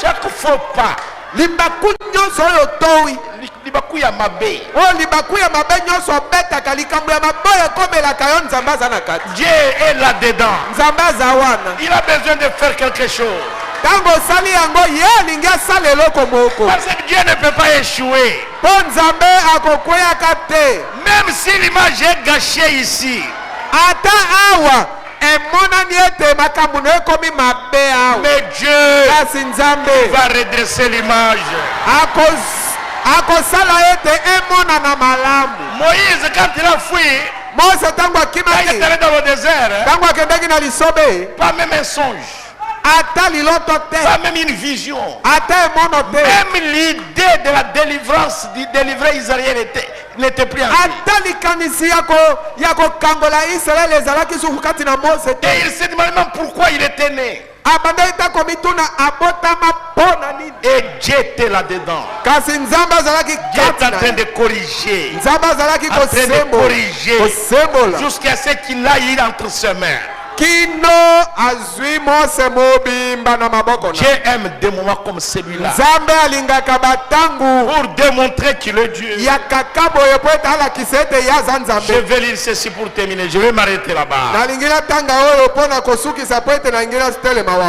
Chaque faux pas. libaku nyonso oyo towi. libaku ya mabe. oyo libaku ya mabe nyonso obetaka likambo ya mabe ekomelaka yo nzambe aza na kati. Dieu est là dedans. nzambe aza wana. Il a besoin de faire quelque chose. ntango osali yango ye alingi asala eloko moko. Parce que Dieu ne peut pas échouer. mpo nzambe akokweyaka te. Même si l'image est gâchée ici. ata awa emonani ete makambo na ekomi mabe awa. Mais Dieu kasi nzambe va redresser l'image. akosala ete emonana malamu. Moïse, quand il a fui, mose ntango quand il est akimaki allé dans le désert, ntango akendaki na lisobe pas même un songe. Pas même une vision. Même l'idée de la délivrance, de délivrer Israël n'était plus en lui. Et il s'est demandé même pourquoi il était né. Et Dieu était là-dedans. Dieu est en train de corriger. Jusqu'à ce qu'il aille entre ses mains. Dieu aime des moments comme celui-là pour démontrer qu'il est Dieu. Je vais lire ceci pour terminer. Je vais m'arrêter là-bas.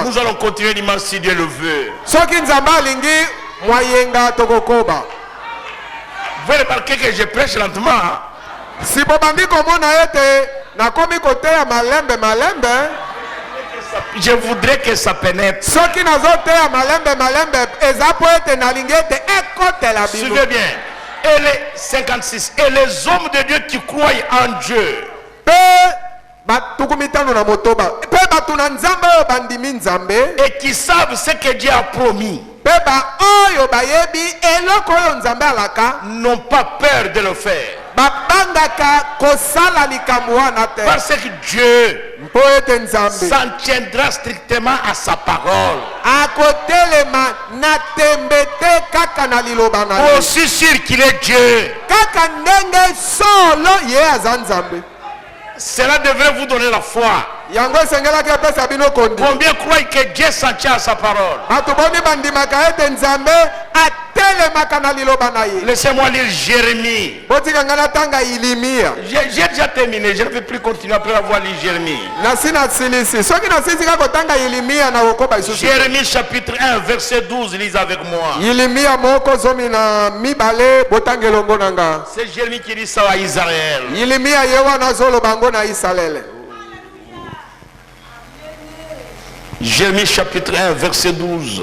Nous allons continuer dimanche si Dieu le veut. Vous pouvez remarquer que je prêche lentement. Je voudrais que ça pénètre. Suivez bien. Et les 56. Et les hommes de Dieu qui croient en Dieu. Et qui savent ce que Dieu a promis. N'ont pas peur de le faire. Parce que Dieu s'en tiendra strictement à sa parole. Aussi sûr qu'il est Dieu. Cela devrait vous donner la foi. Combien croient que Dieu s'en tient à sa parole? Laissez-moi lire Jérémie. J'ai déjà terminé. Je ne vais plus continuer après avoir lu Jérémie. Jérémie chapitre 1 verset 12. Lisez avec moi. C'est Jérémie qui dit ça à Israël. Jérémie chapitre 1 verset 12.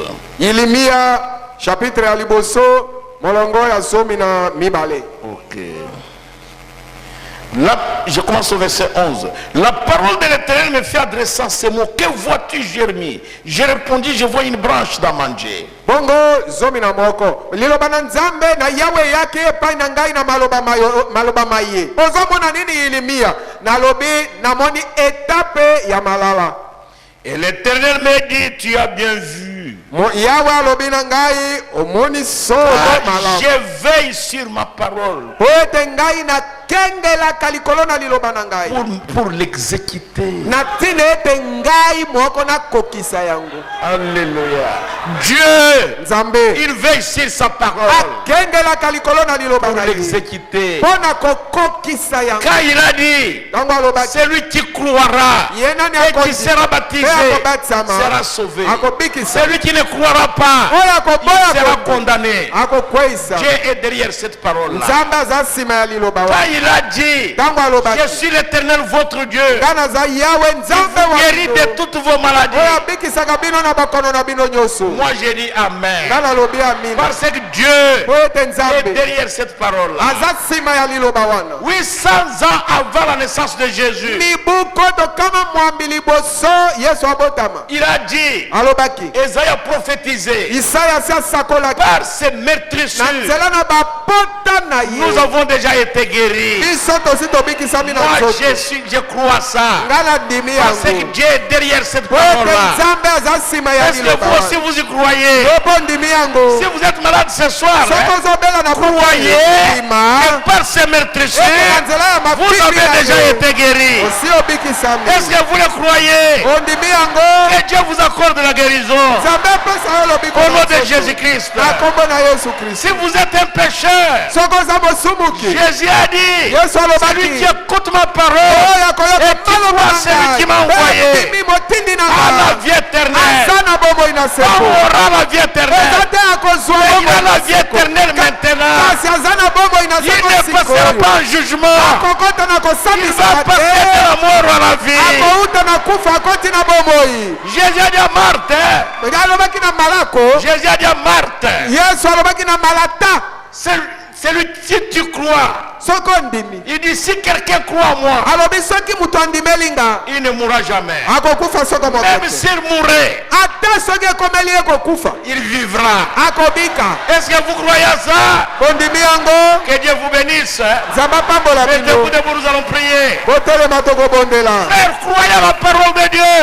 Chapitre ok. Là, je commence au verset 11. La parole de l'Éternel me fait adresser ces mots. Que vois-tu, Jérémie? J'ai répondu, je vois une branche d'amanger. Bongo zomi na moko liloba na nzambe na yawe yake epai na ngai na maloba maye ozomona nini Yeremia nalobi namoni etape ya malala. Et l'Éternel me dit, tu as bien vu. Yawe alobi na ngai omoni solo malala. Je veille sur ma parole pour l'exécuter. Alléluia. Dieu, il veille sur sa parole pour l'exécuter. Quand il a dit, celui qui croira et qui sera baptisé sera sauvé. Celui qui ne croira pas, il sera condamné. Dieu est derrière cette parole-là. Quand il a dit, je suis l'Éternel votre Dieu, il guérit de toutes vos maladies. Moi j'ai dit Amen. Parce que Dieu est derrière cette parole-là. 800 ans avant la naissance de Jésus, il a dit, Esaïe a prophétisé, par ces meurtrissures, nous avons déjà été guéris. Moi je crois ça. Parce que Dieu est derrière cette parole-là. Est-ce que vous aussi vous y croyez? Si vous êtes malade ce soir, croyez que par ces meurtrissures, vous avez déjà été guéris. Est-ce que vous le croyez? Que Dieu vous accorde la guérison au nom de Jésus-Christ. Si vous êtes un pécheur, Jésus a dit, celui qui écoute ma parole et qui croit celui qui m'a envoyé a la vie éternelle. On aura la vie éternelle. Il a la vie éternelle maintenant. Il ne passera pas en jugement. Il va passer de la mort à la vie. Jésus a dit à Marthe. Jésus a dit à Marthe. Celui si tu crois, il dit si quelqu'un croit en moi, il ne mourra jamais. Même s'il mourrait, il vivra. Est-ce que vous croyez à ça? Que Dieu vous bénisse. Mettez-vous debout, nous allons prier. Frère, croyez à la parole de Dieu.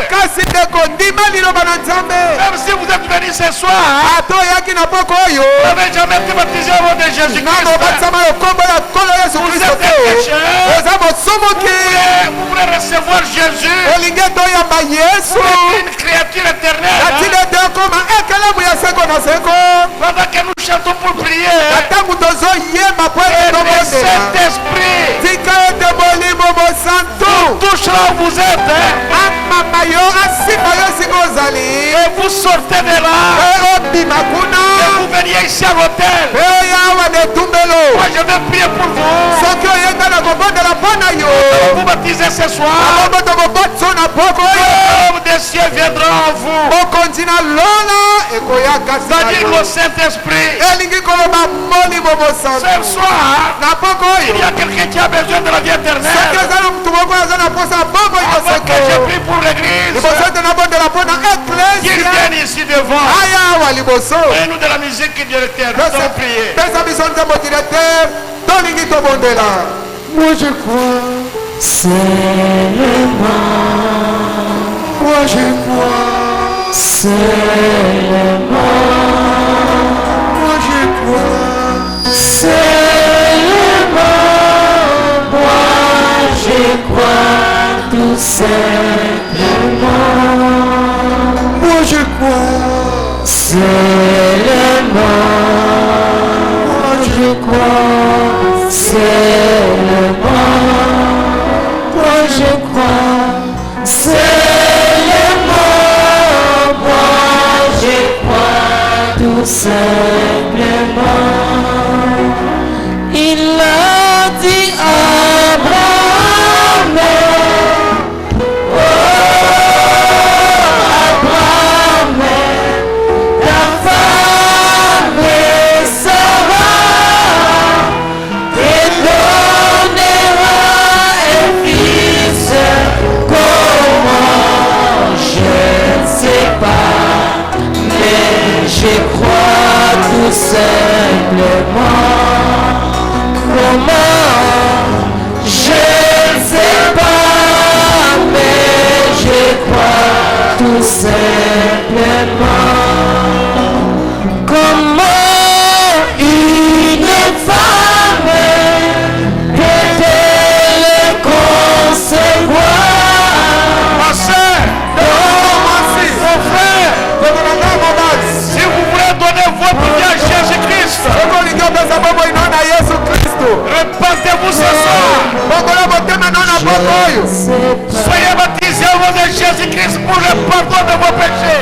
Même si vous êtes venus ce soir, vous n'avez jamais été baptisé au nom de Jésus-Christ. Vous êtes des pécheurs. Vous voulez recevoir Jésus. Vous êtes une créature éternelle. Pendant que nous chantons pour prier, le Saint-Esprit touche là où vous êtes. Et vous sortez de là. Et vous veniez ici à l'hôtel. Moi je vais prier pour vous. Vous baptisez ce soir. L'homme des cieux viendra en vous. C'est-à-dire le Saint-Esprit. Ce soir, il y a quelqu'un qui a besoin de la vie éternelle. Avant que je prie pour l'église, qu'il vienne ici devant. Et nous de la musique directeur, nous allons prier. Moi je crois seulement. Moi je crois seulement. Moi je crois seulement. Moi je crois tout simplement. Moi je crois seulement. Moi je crois seulement. Moi je crois seulement. Moi je crois tout simplement. Il a dit à Abraham, oh Abraham, ta femme Sarah te donnera un fils. Comment je ne sais pas, mais je crois tout simplement. Comment je ne sais pas, mais je crois tout simplement. Comment une femme peut-elle concevoir? Ma soeur, mon frère, si vous voulez donner votre vie à Jésus-Christ, repentez-vous ce soir. Soyez baptisés au nom de Jésus-Christ pour le pardon de vos péchés.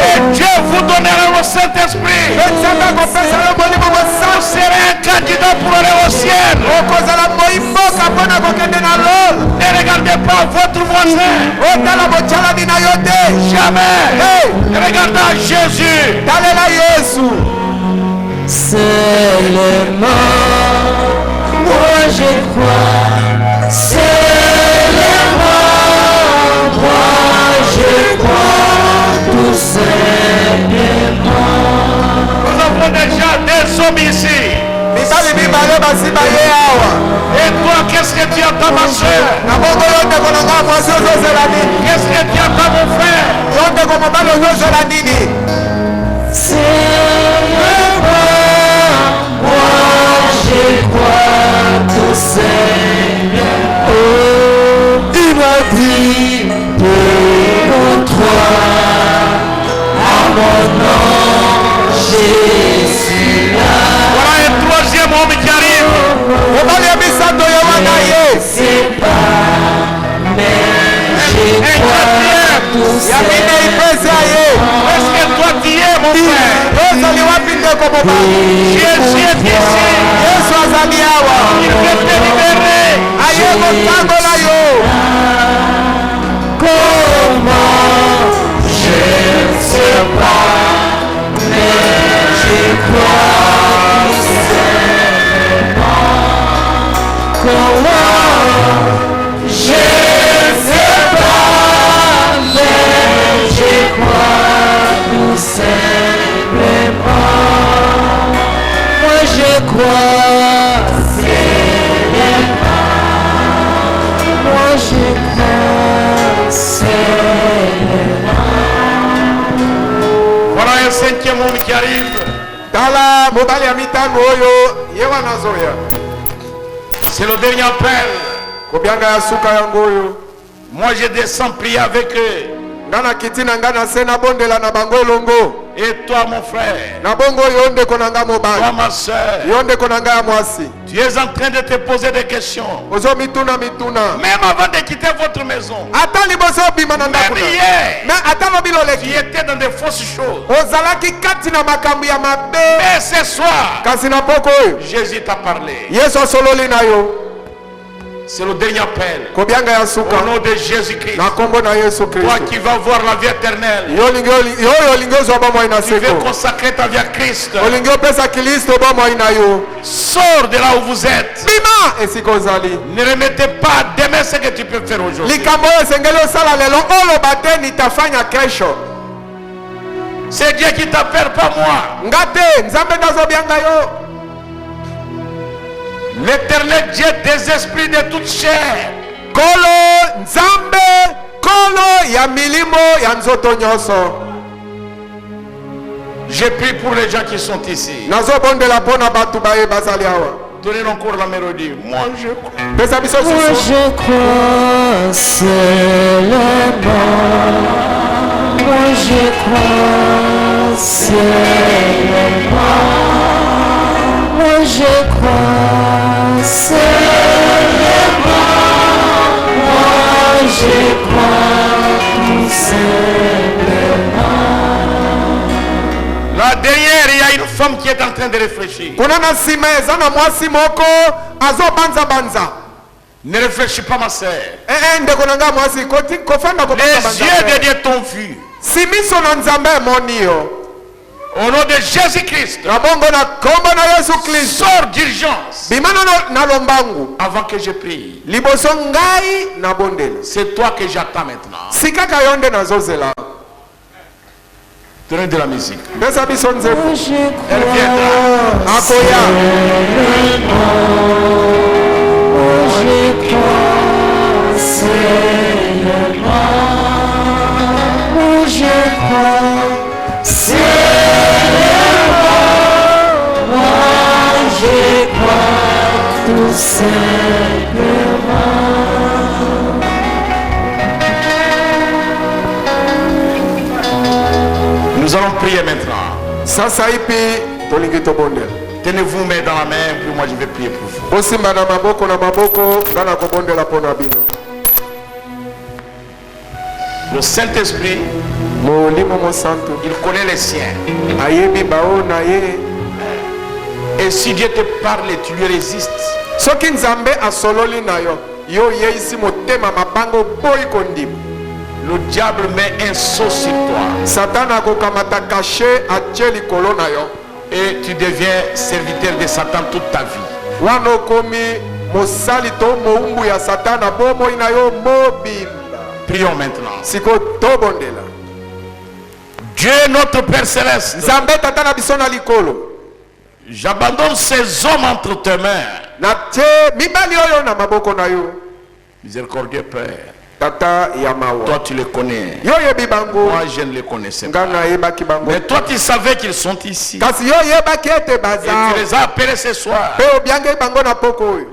Et Dieu vous donnera le Saint-Esprit. Vous serez un candidat pour aller au ciel. Ne regardez pas votre voisin. Jamais. Regardez à Jésus. Seulement, moi je crois. Seulement, moi je crois tout simplement. Nous avons déjà des hommes ici. Et toi, qu'est-ce que tu attends, ma soeur? Qu'est-ce que tu attends, mon frère? Seulement, moi je crois tout simplement. Oh, il m'a dit de nous trois à mon nom, Jésus là. Voilà un troisième homme qui arrive. C'est pas, mais je crois tout simplement. Est-ce que toi tu es, mon frère? Jésus est ici. Il veut te libérer. Comment je ne sais pas, mais je un cinquième homme qui arrive. Tala mobali ya mitano oyo yewa nazoya. C'est le dernier appel. Kobianga ya suka yango oyo. Moi je descends prier avec eux. Ngana kitina ngana sena bondela na bango elongo. Et toi mon frère. Na bongo yonde konanga mobali. Toi ma soeur. Yonde konanga ya mwasi. Tu es en train de te poser des questions. Ozo mituna mituna. Même avant de quitter votre maison. Ata liboso bima na ndako. Même hier. Mais ata no bilole. Tu étais dans des fausses choses. Ozalaki kati na makambo ya mabe. Mais ce soir. Kasi na poko oyo. Jésus t'a parlé. Yesu sololi na yo. C'est le dernier appel. Kobianga ya suka. Au nom de Jésus-Christ. Na kombo na Yesu Kristo. Toi qui vas voir la vie éternelle. Tu veux consacrer ta vie à Christ. Sors de là où vous êtes. Ne remettez pas demain ce que tu peux faire aujourd'hui. C'est Dieu qui t'appelle, pas moi. L'éternel Dieu des esprits de toute chair. Kolo Nzambe Kolo ya milimo ya nzoto nyoso. Je prie pour les gens qui sont ici. Nazobondela pona batu baye bazali awa. Donnez encore la mélodie. Moi je crois. Moi je crois seulement. Moi je crois seulement. Moi je crois seulement. Moi je crois tout simplement. La derrière, il y a une femme qui est en train de réfléchir. Ne réfléchis pas, ma soeur. Les yeux de Dieu t'ont vu. Au nom de Jésus-Christ. Sors d'urgence. Avant que je prie. C'est toi que j'attends maintenant. Donnez de la musique. Elle viendra. Tout simplement. Nous allons prier maintenant. Tenez-vous main dans la main, puis moi je vais prier pour vous. Le Saint-Esprit, il connaît les siens. Et si Dieu te parle et tu lui résistes, le diable met un sceau sur toi. Et tu deviens serviteur de Satan toute ta vie. Prions maintenant. Dieu notre Père Céleste, j'abandonne ces hommes entre tes mains. Miséricordieux Père. Toi tu les connais. Moi je ne les connaissais pas. Mais toi tu savais qu'ils sont ici. Et tu les as appelés ce soir.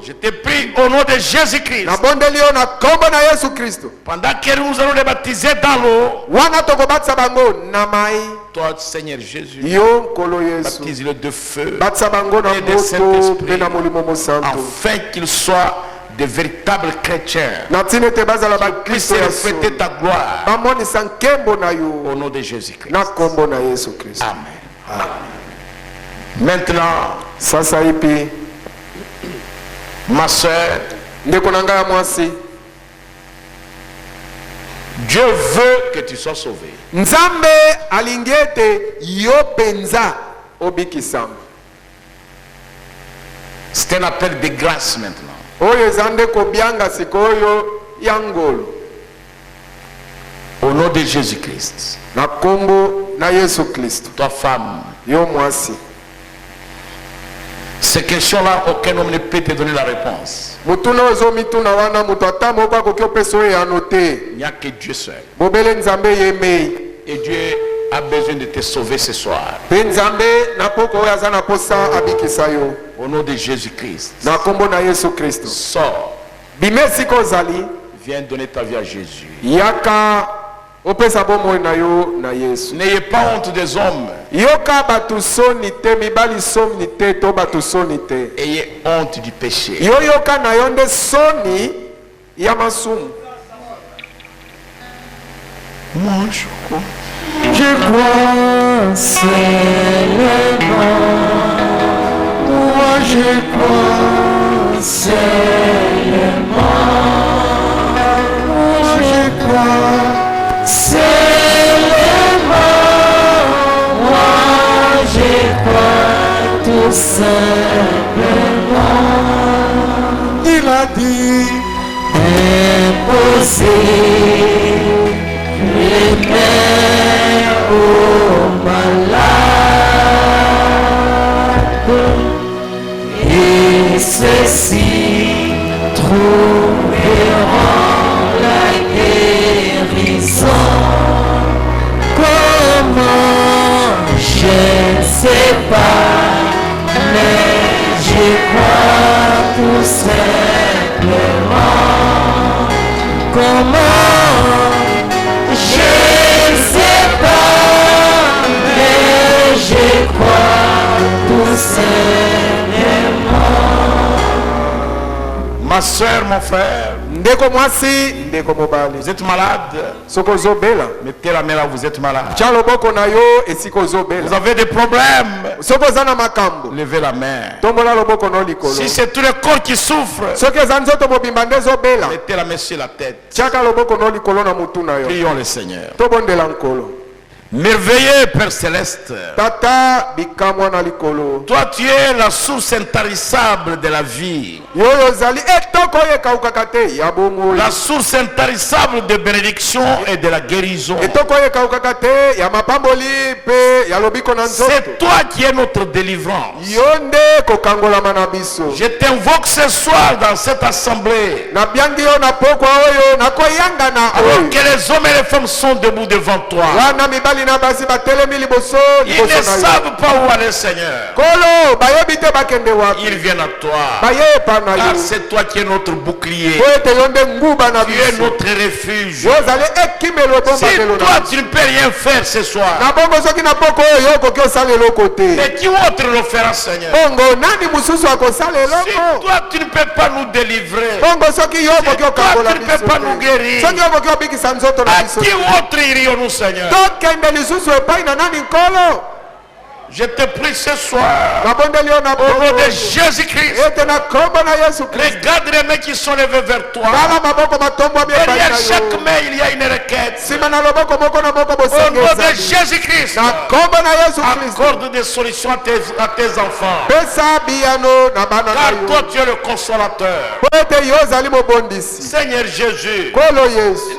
Je te prie au nom de Jésus-Christ. Pendant que nous allons les baptiser dans l'eau, toi Seigneur Jésus, baptise-le de feu et de Saint-Esprit, afin qu'ils soient de véritables chrétiens qui puissent refléter ta gloire au nom de Jésus-Christ. Amen. Maintenant, ma soeur, Dieu veut que tu sois sauvé. Nzambe alingete yo penza obikisam. C'est un appel de grâce maintenant. Au nom de Jésus-Christ. Toi femme. Ces questions-là, aucun homme ne peut te donner la réponse. Il n'y a que Dieu seul. Et Dieu a besoin de te sauver ce soir. Au nom de Jésus-Christ. Sors. Viens donner ta vie à Jésus. N'ayez pas honte des hommes. Ayez honte du péché. Moi je crois. Je crois seulement. Moi je crois seulement. Moi je crois seulement. Moi je crois tout simplement. Il a dit impossible. Les mains aux malades et ceux-ci trouveront la guérison. Comment je ne sais pas, mais je crois tout simplement. Comment je ne sais pas, mais je crois tout simplement. Ma soeur, mon frère, vous êtes malade. Mettez la main là, vous êtes malade. Vous avez des problèmes. Levez la main. Si c'est tout le corps qui souffre, mettez la main sur la tête. Prions le Seigneur. Merveilleux Père Céleste, toi tu es la source intarissable de la vie, la source intarissable de bénédiction et de la guérison. C'est toi qui es notre délivrance. Je t'invoque ce soir dans cette assemblée, alors que les hommes et les femmes sont debout devant toi. Ils ne savent pas où aller, Seigneur. Ils viennent à toi. Car c'est toi qui es notre bouclier. Tu es notre refuge. Si toi tu ne peux rien faire ce soir, mais qui autre le fera, Seigneur? Si toi tu ne peux pas nous délivrer, si toi tu ne peux pas nous guérir, à qui autre irions-nous, Seigneur? Je te prie ce soir, au nom de Jésus-Christ, regarde les mains qui sont levées vers toi. Derrière chaque main, il y a une requête. Au nom de Jésus-Christ, accorde des solutions à tes enfants. Car toi, tu es le consolateur. Seigneur Jésus,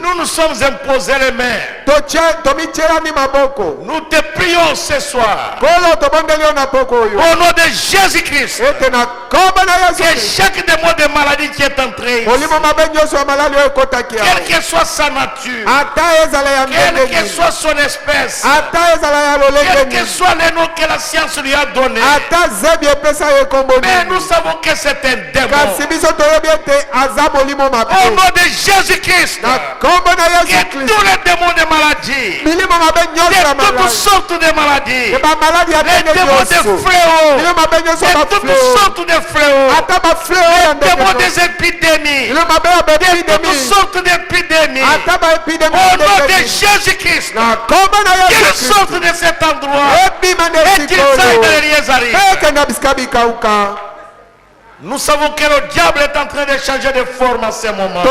nous nous sommes imposés les mains. Nous te prions ce soir, au nom de Jésus-Christ, que chaque démon de maladie qui est entré, quelle que soit sa nature, quelle que soit son espèce, quel que soit le nom que la science lui a donné, mais nous savons que c'est un démon. Au nom de Jésus-Christ, que tous les démons de maladie, de toutes sortes de maladies, les démons de fléaux, de toutes sortes de fléaux, les démons des épidémies, de toutes sortes d'épidémies, au nom de Jésus-Christ, qu'ils sortent de cet endroit et qu'ils aillent dans les lieux arides. Nous savons que le diable est en train de changer de forme à ce moment.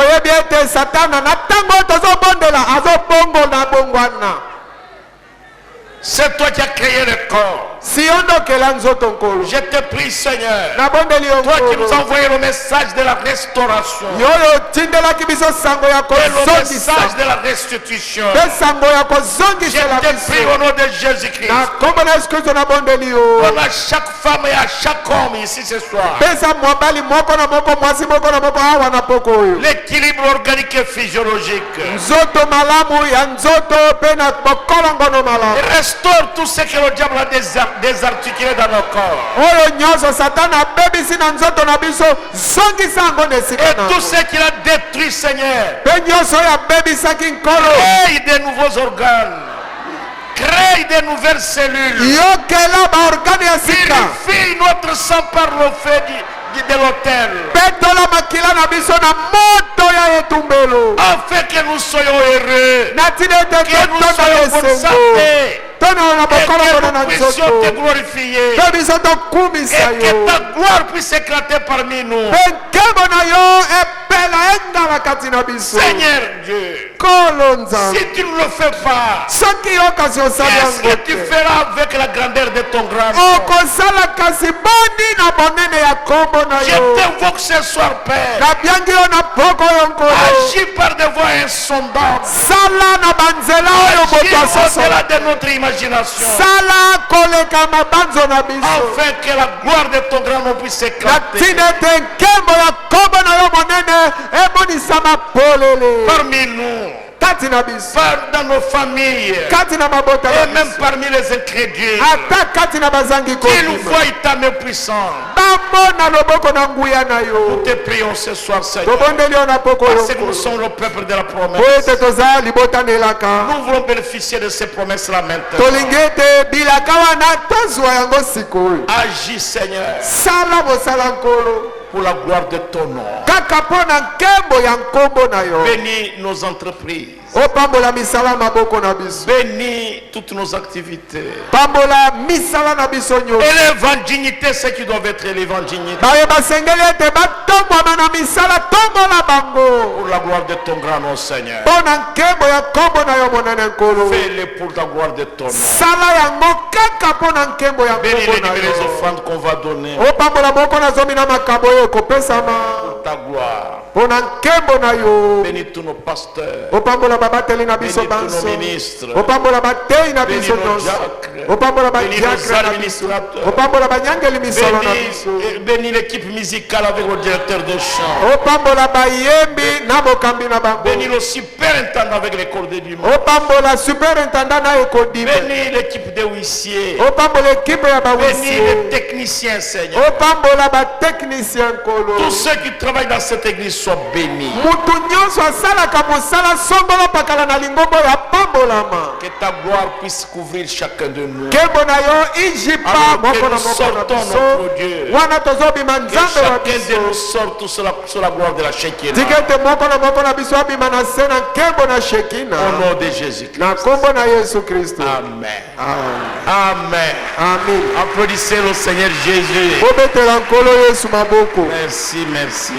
C'est toi qui as créé le corps. Je te prie, Seigneur, toi qui nous as envoyé le message de la restauration et le message de la restitution, je te prie au nom de Jésus-Christ, donne à chaque femme et à chaque homme ici ce soir l'équilibre organique et physiologique. Et restaure tout ce que le diable a désarticulé dans nos corps. Et tout ce qu'il a détruit, Seigneur, crée de nouveaux organes, crée de nouvelles cellules, purifie notre sang par le feu de l'autel, afin que nous soyons heureux, que nous soyons en bonne santé, et que nous puissions te glorifier, et que ta gloire puisse éclater parmi nous. Seigneur Dieu, si tu ne le fais pas, qu'est-ce que tu feras avec la grandeur de ton grand nom? Je t'invoque ce soir, Père. Agis par des voies insondables. Agis au-delà de notre imagination. Afin que la gloire de ton grand nom puisse éclater parmi nous, dans nos familles, et même parmi les incrédules, qui nous voient ta main puissante. Nous te prions ce soir, Seigneur, parce que nous sommes le peuple de la promesse. Nous voulons bénéficier de ces promesses-là maintenant. Agis, Seigneur, pour la gloire de ton nom. Bénis nos entreprises. Bénis toutes nos activités. Élève en dignité ceux qui doivent être élevés en dignité. Pour la gloire de ton grand nom, Seigneur. Fais-le pour la gloire de ton nom. Bénis les offrandes qu'on va donner. Pour ta gloire. Bénis tous nos pasteurs. Bénis tous nos ministres. Bénis nos diacres. Bénis nos administrateurs. Bénis l'équipe musicale avec le directeur de chant. Bénis le superintendant avec les cordes du monde. Bénis l'équipe des huissiers. Bénis les techniciens, Seigneur. Tous ceux qui travaillent dans cette église soient bénis. Que ta gloire puisse couvrir chacun de nous. Alors que nous sortons, notre Dieu. Que chacun de nous sorte sur la gloire de la Shekinah. Au nom de Jésus-Christ. Amen. Amen. Amen. Applaudissez le Seigneur Jésus. Merci, merci.